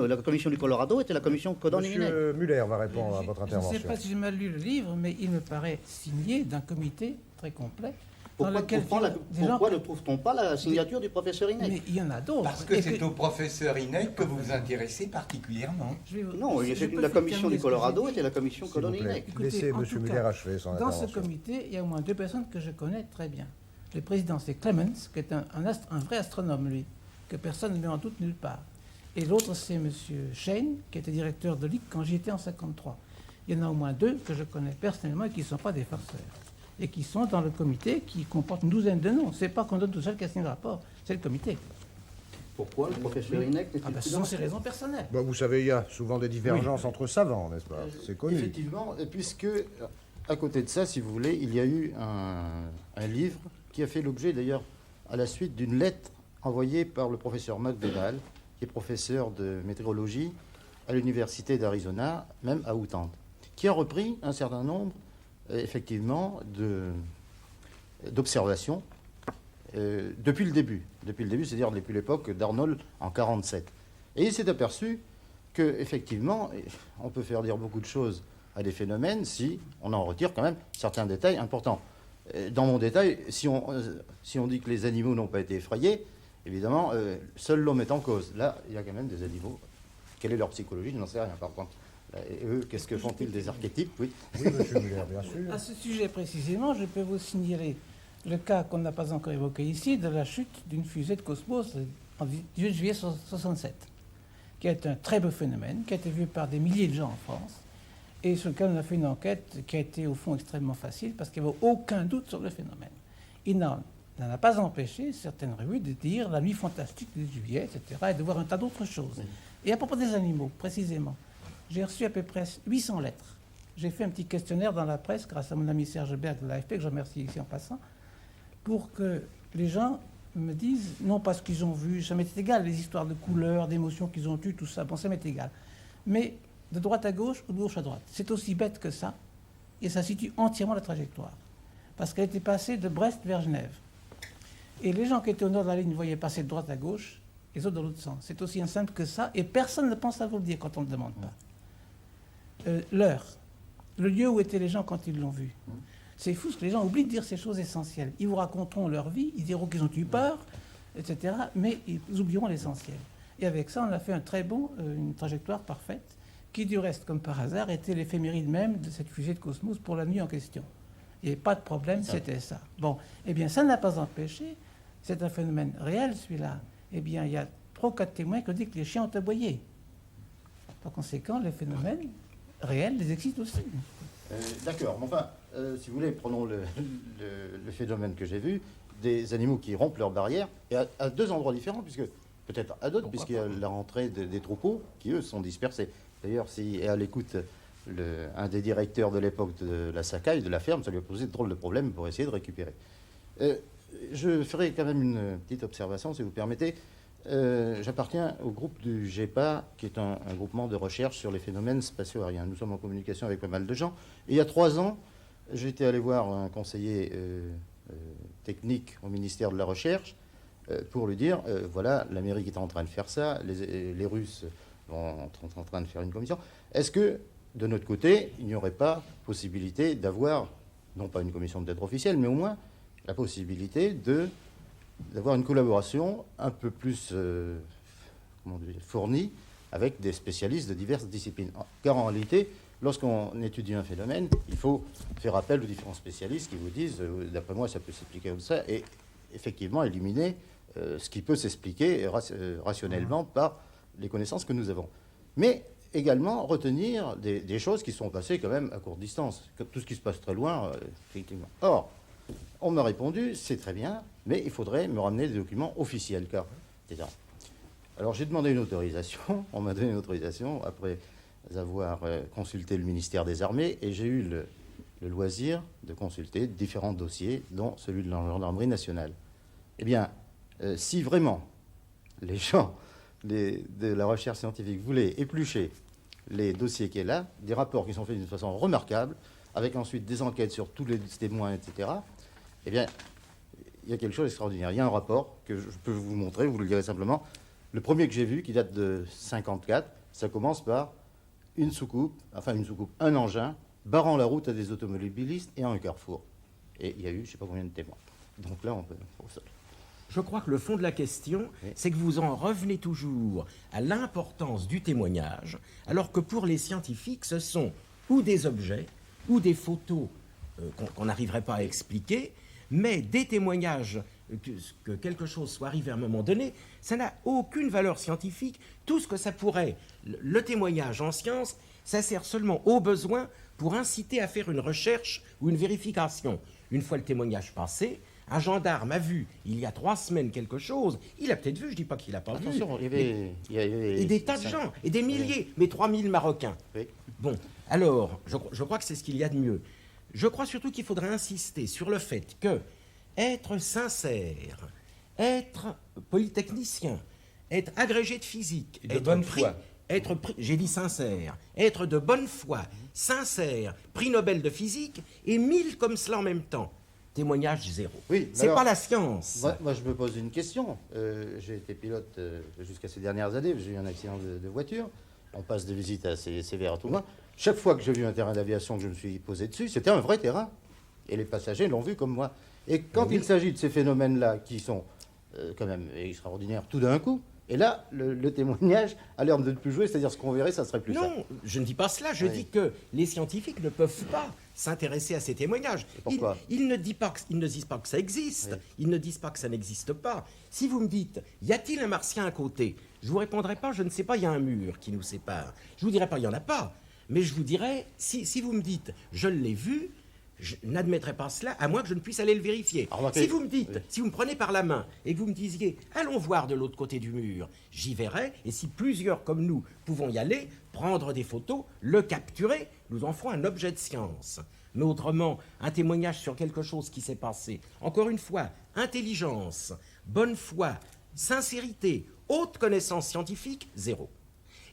la commission du Colorado était la commission Codon et INEC. Monsieur Muller va répondre à votre Je ne sais intervention. pas si j'ai mal lu le livre, mais il me paraît signé d'un comité très complet. dans Pourquoi, lequel des gens- pourquoi ne trouve-t-on pas la signature du professeur INEC? Mais il y en a d'autres. Parce que Et c'est au professeur INEC que vous vous intéressez particulièrement. je vais vous- Non, je c'est- peux la faire commission terminer du ce que j'ai Colorado dit. était la commission S'il vous Codon et plaît, INEC. Écoutez, laissez en Monsieur tout Muller cas, achever son Dans ce intervention. comité, il y a au moins deux personnes que je connais très bien. Le président, c'est Clemens, qui est un vrai astronome, lui, que personne ne met en doute nulle part. Et l'autre, c'est M. Shane, qui était directeur de l'IC quand j'y étais en 1953. Il y en a au moins deux que je connais personnellement et qui ne sont pas des farceurs. Et qui sont dans le comité qui comporte une douzaine de noms. C'est pas qu'on donne tout seul qui a signé le rapport, c'est le comité. Pourquoi le professeur INEC n'est-il Ah ben, plus ce dans sont ses raisons personnelles. Bah, vous savez, il y a souvent des divergences entre savants, n'est-ce pas? C'est connu. Effectivement, et puisque, à côté de ça, si vous voulez, il y a eu un livre qui a fait l'objet, d'ailleurs, à la suite d'une lettre envoyée par le professeur McDonald, qui est professeur de météorologie à l'Université d'Arizona, même à Outland, qui a repris un certain nombre, effectivement, d'observations depuis le début. Depuis le début, c'est-à-dire depuis l'époque d'Arnold en 1947. Et il s'est aperçu que, effectivement, on peut faire dire beaucoup de choses à des phénomènes si on en retire quand même certains détails importants. Dans mon détail, si on dit que les animaux n'ont pas été effrayés, évidemment, seul l'homme est en cause. Là, il y a quand même des animaux. Quelle est leur psychologie? Je n'en sais rien, par contre. Et eux, qu'est-ce que font-ils des archétypes? Oui. Oui, Monsieur Muller, bien sûr. À ce sujet précisément, je peux vous signaler le cas qu'on n'a pas encore évoqué ici de la chute d'une fusée de Cosmos en 18 juillet 1967, qui est un très beau phénomène, qui a été vu par des milliers de gens en France, et sur lequel on a fait une enquête qui a été au fond extrêmement facile, parce qu'il n'y avait aucun doute sur le phénomène. Il n'en a pas empêché certaines revues de dire la nuit fantastique de juillet, etc., et de voir un tas d'autres choses. Et à propos des animaux, précisément, j'ai reçu à peu près 800 lettres. J'ai fait un petit questionnaire dans la presse, grâce à mon ami Serge Berg de l'AFP, que je remercie ici en passant, pour que les gens me disent, non pas ce qu'ils ont vu, ça m'est égal, les histoires de couleurs, d'émotions qu'ils ont eues, tout ça, bon, ça m'est égal. Mais de droite à gauche ou de gauche à droite, c'est aussi bête que ça, et ça situe entièrement la trajectoire. Parce qu'elle était passée de Brest vers Genève. Et les gens qui étaient au nord de la ligne voyaient passer de droite à gauche, les autres dans l'autre sens. C'est aussi simple que ça, et personne ne pense à vous le dire quand on ne le demande pas. L'heure, le lieu où étaient les gens quand ils l'ont vu. C'est fou, parce que les gens oublient de dire ces choses essentielles. Ils vous raconteront leur vie, ils diront qu'ils ont eu peur, etc., mais ils oublieront l'essentiel. Et avec ça, on a fait une trajectoire parfaite, qui du reste, comme par hasard, était l'éphéméride même de cette fusée de Cosmos pour la nuit en question. Il n'y avait pas de problème, c'était ça. Bon, eh bien, ça n'a pas empêché, c'est un phénomène réel, celui-là. Eh bien, il y a 3 ou 4 témoins qui ont dit que les chiens ont aboyé. Par conséquent, les phénomènes réels les excitent aussi. D'accord, mais enfin, si vous voulez, prenons le phénomène que j'ai vu, des animaux qui rompent leur barrière, et à 2 endroits différents, puisque peut-être à d'autres, puisqu'il y a la rentrée des troupeaux qui, eux, sont dispersés. D'ailleurs, si est à l'écoute un des directeurs de l'époque de la Sacaille, de la ferme, ça lui a posé de drôles de problèmes pour essayer de récupérer. Je ferai quand même une petite observation, si vous permettez. J'appartiens au groupe du GEPA, qui est un groupement de recherche sur les phénomènes spatio-aériens. Nous sommes en communication avec pas mal de gens. Et il y a 3 ans, j'étais allé voir un conseiller technique au ministère de la Recherche pour lui dire, voilà, l'Amérique est en train de faire ça, les Russes sont en train de faire une commission. Est-ce que, de notre côté, il n'y aurait pas possibilité d'avoir, non pas une commission peut-être officielle, mais au moins la possibilité d'avoir une collaboration un peu plus fournie avec des spécialistes de diverses disciplines. Car en réalité, lorsqu'on étudie un phénomène, il faut faire appel aux différents spécialistes qui vous disent, d'après moi, ça peut s'expliquer comme ça, et effectivement éliminer ce qui peut s'expliquer rationnellement par les connaissances que nous avons. Mais également retenir des choses qui sont passées quand même à courte distance. Tout ce qui se passe très loin, effectivement. Or, on m'a répondu, c'est très bien, mais il faudrait me ramener des documents officiels, car, etc. Alors j'ai demandé une autorisation, on m'a donné une autorisation après avoir consulté le ministère des Armées, et j'ai eu le loisir de consulter différents dossiers, dont celui de la gendarmerie nationale. Eh bien, si vraiment les gens de la recherche scientifique voulaient éplucher les dossiers qu'il y a là, des rapports qui sont faits d'une façon remarquable, avec ensuite des enquêtes sur tous les témoins, etc., eh bien, il y a quelque chose d'extraordinaire. Il y a un rapport que je peux vous montrer, vous le direz simplement. Le premier que j'ai vu, qui date de 54, ça commence par un engin barrant la route à des automobilistes et à un carrefour. Et il y a eu, je ne sais pas combien de témoins. Donc là, on peut... Je crois que le fond de la question, c'est que vous en revenez toujours à l'importance du témoignage, alors que pour les scientifiques, ce sont ou des objets, ou des photos qu'on n'arriverait pas à expliquer, mais des témoignages, que quelque chose soit arrivé à un moment donné, ça n'a aucune valeur scientifique. Tout ce que ça pourrait, le témoignage en science, ça sert seulement au besoin pour inciter à faire une recherche ou une vérification. Une fois le témoignage passé, un gendarme a vu, il y a 3 semaines, quelque chose. Il a peut-être vu, je ne dis pas qu'il n'a pas vu. Attention, il y avait et des tas de gens, et des milliers, mais 3000 Marocains. Oui. Bon, alors, je crois que c'est ce qu'il y a de mieux. Je crois surtout qu'il faudrait insister sur le fait que être sincère, être polytechnicien, être agrégé de physique, et de bonne foi. J'ai dit sincère, être de bonne foi, sincère, prix Nobel de physique, et 1000 comme cela en même temps. Témoignage zéro. Oui, c'est pas la science. Moi, je me pose une question. J'ai été pilote jusqu'à ces dernières années. J'ai eu un accident de voiture. On passe des visites assez sévères à tout le monde. Chaque fois que j'ai vu un terrain d'aviation que je me suis posé dessus, c'était un vrai terrain. Et les passagers l'ont vu comme moi. Et quand il s'agit de ces phénomènes-là qui sont quand même extraordinaires tout d'un coup, et là, le témoignage a l'air de ne plus jouer, c'est-à-dire ce qu'on verrait, ça serait plus ça. Non, je ne dis pas cela, je dis que les scientifiques ne peuvent pas s'intéresser à ces témoignages. Pourquoi ? Ils ne disent pas que ça existe, ils ne disent pas que ça n'existe pas. Si vous me dites, y a-t-il un martien à côté ? Je vous répondrai pas, je ne sais pas, il y a un mur qui nous sépare. Je vous dirai pas, il n'y en a pas. Mais je vous dirai, si vous me dites, je l'ai vu, je n'admettrai pas cela, à moins que je ne puisse aller le vérifier. Si vous me dites, si vous me prenez par la main et que vous me disiez, allons voir de l'autre côté du mur, j'y verrai, et si plusieurs comme nous pouvons y aller, prendre des photos, le capturer, nous en ferons un objet de science. Mais autrement, un témoignage sur quelque chose qui s'est passé, encore une fois, intelligence, bonne foi, sincérité, haute connaissance scientifique, zéro.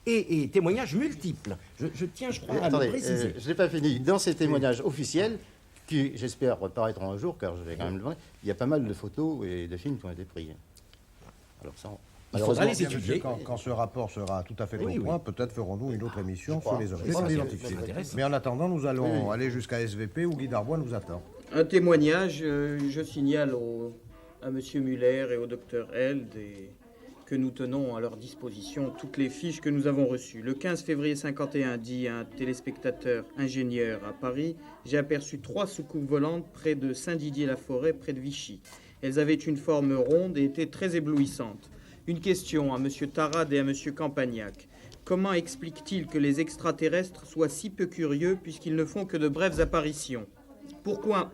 Et témoignages multiples. Je tiens, je crois, à le préciser. Je n'ai pas fini. Dans ces témoignages officiels, qui, j'espère, reparaîtront un jour, car je vais quand même le voir, il y a pas mal de photos et de films qui ont été pris. Alors ça, il faudra les étudier. Quand ce rapport sera tout à fait au point, peut-être ferons-nous une autre émission sur les objets c'est identifiés. intéressant. Mais en attendant, nous allons aller jusqu'à SVP où Guy Darbois nous attend. Un témoignage, je signale à M. Muller et au Dr Held que nous tenons à leur disposition toutes les fiches que nous avons reçues. Le 15 février 51, dit un téléspectateur ingénieur à Paris, j'ai aperçu 3 soucoupes volantes près de Saint-Didier-la-Forêt, près de Vichy. Elles avaient une forme ronde et étaient très éblouissantes. Une question à M. Tarade et à M. Campagnac. Comment explique-t-il que les extraterrestres soient si peu curieux puisqu'ils ne font que de brèves apparitions ? Pourquoi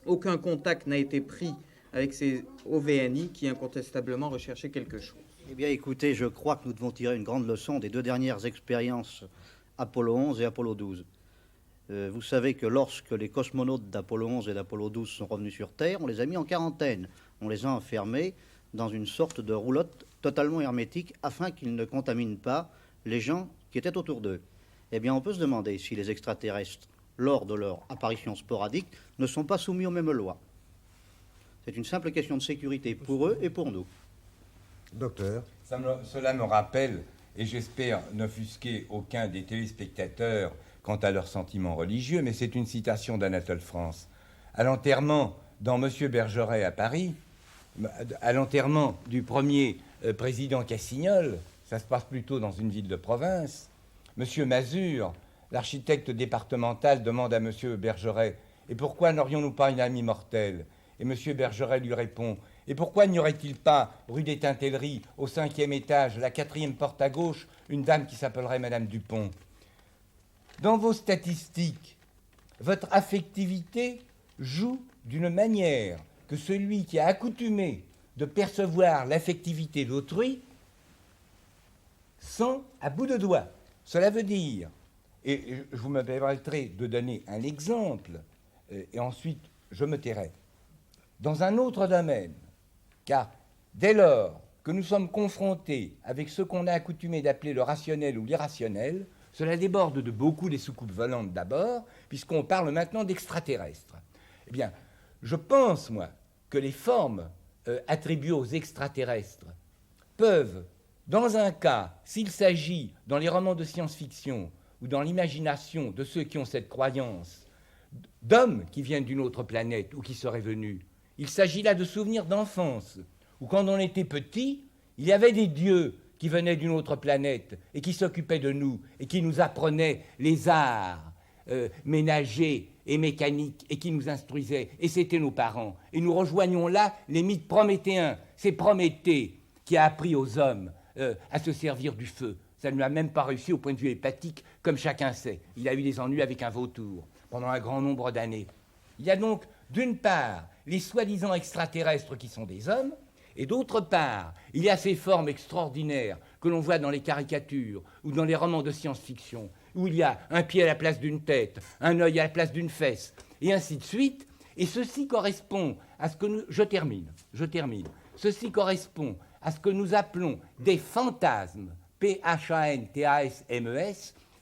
aucun contact n'a été pris avec ces OVNI qui incontestablement recherchaient quelque chose ? Eh bien, écoutez, je crois que nous devons tirer une grande leçon des 2 dernières expériences Apollo 11 et Apollo 12. Vous savez que lorsque les cosmonautes d'Apollo 11 et d'Apollo 12 sont revenus sur Terre, on les a mis en quarantaine. On les a enfermés dans une sorte de roulotte totalement hermétique afin qu'ils ne contaminent pas les gens qui étaient autour d'eux. Eh bien, on peut se demander si les extraterrestres, lors de leur apparition sporadique, ne sont pas soumis aux mêmes lois. C'est une simple question de sécurité pour eux et pour nous. Docteur. Cela me rappelle, et j'espère n'offusquer aucun des téléspectateurs quant à leurs sentiments religieux, mais c'est une citation d'Anatole France. À l'enterrement dans Monsieur Bergeret à Paris, à l'enterrement du premier président Cassignol, ça se passe plutôt dans une ville de province, Monsieur Mazure, l'architecte départemental, demande à Monsieur Bergeret « Et pourquoi n'aurions-nous pas une âme immortelle ?» Et Monsieur Bergeret lui répond « Et pourquoi n'y aurait-il pas, rue des Tintelleries, au 5e étage, la 4e porte à gauche, une dame qui s'appellerait Madame Dupont? Dans vos statistiques, votre affectivité joue d'une manière que celui qui a accoutumé de percevoir l'affectivité d'autrui sent à bout de doigt. Cela veut dire, et je vous me permettrai de donner un exemple, et ensuite je me tairai, dans un autre domaine, car dès lors que nous sommes confrontés avec ce qu'on a accoutumé d'appeler le rationnel ou l'irrationnel, cela déborde de beaucoup les soucoupes volantes d'abord, puisqu'on parle maintenant d'extraterrestres. Eh bien, je pense, moi, que les formes attribuées aux extraterrestres peuvent, dans un cas, s'il s'agit, dans les romans de science-fiction ou dans l'imagination de ceux qui ont cette croyance, d'hommes qui viennent d'une autre planète ou qui seraient venus, il s'agit là de souvenirs d'enfance, où quand on était petit, il y avait des dieux qui venaient d'une autre planète et qui s'occupaient de nous et qui nous apprenaient les arts ménagers et mécaniques et qui nous instruisaient. Et c'était nos parents. Et nous rejoignons là les mythes prométhéens. C'est Prométhée qui a appris aux hommes à se servir du feu. Ça ne lui a même pas réussi au point de vue hépatique, comme chacun sait. Il a eu des ennuis avec un vautour pendant un grand nombre d'années. Il y a donc, d'une part, les soi-disant extraterrestres qui sont des hommes, et d'autre part, il y a ces formes extraordinaires que l'on voit dans les caricatures ou dans les romans de science-fiction, où il y a un pied à la place d'une tête, un œil à la place d'une fesse, et ainsi de suite. Et ceci correspond à ce que nous... Je termine. Ceci correspond à ce que nous appelons des fantasmes, P-H-A-N-T-A-S-M-E-S,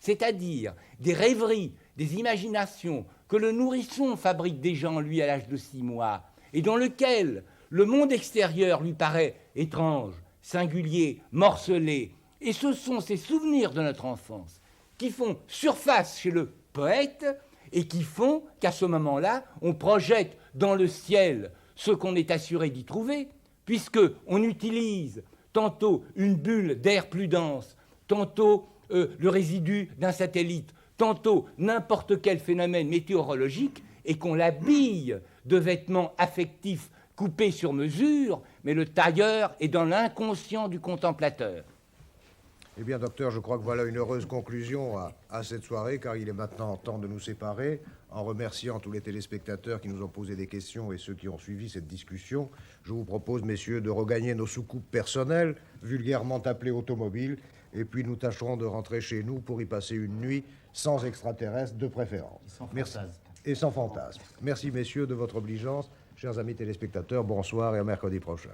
c'est-à-dire des rêveries, des imaginations que le nourrisson fabrique déjà en lui à l'âge de 6 mois, et dans lequel le monde extérieur lui paraît étrange, singulier, morcelé. Et ce sont ces souvenirs de notre enfance qui font surface chez le poète et qui font qu'à ce moment-là, on projette dans le ciel ce qu'on est assuré d'y trouver, puisqu'on utilise tantôt une bulle d'air plus dense, tantôt le résidu d'un satellite, tantôt n'importe quel phénomène météorologique, et qu'on l'habille de vêtements affectifs coupés sur mesure, mais le tailleur est dans l'inconscient du contemplateur. Eh bien, docteur, je crois que voilà une heureuse conclusion à cette soirée, car il est maintenant temps de nous séparer. En remerciant tous les téléspectateurs qui nous ont posé des questions et ceux qui ont suivi cette discussion, je vous propose, messieurs, de regagner nos soucoupes personnelles, vulgairement appelées automobiles, et puis nous tâcherons de rentrer chez nous pour y passer une nuit sans extraterrestres de préférence. Merci. Et sans fantasme. Merci, messieurs, de votre obligeance. Chers amis téléspectateurs, bonsoir et à mercredi prochain.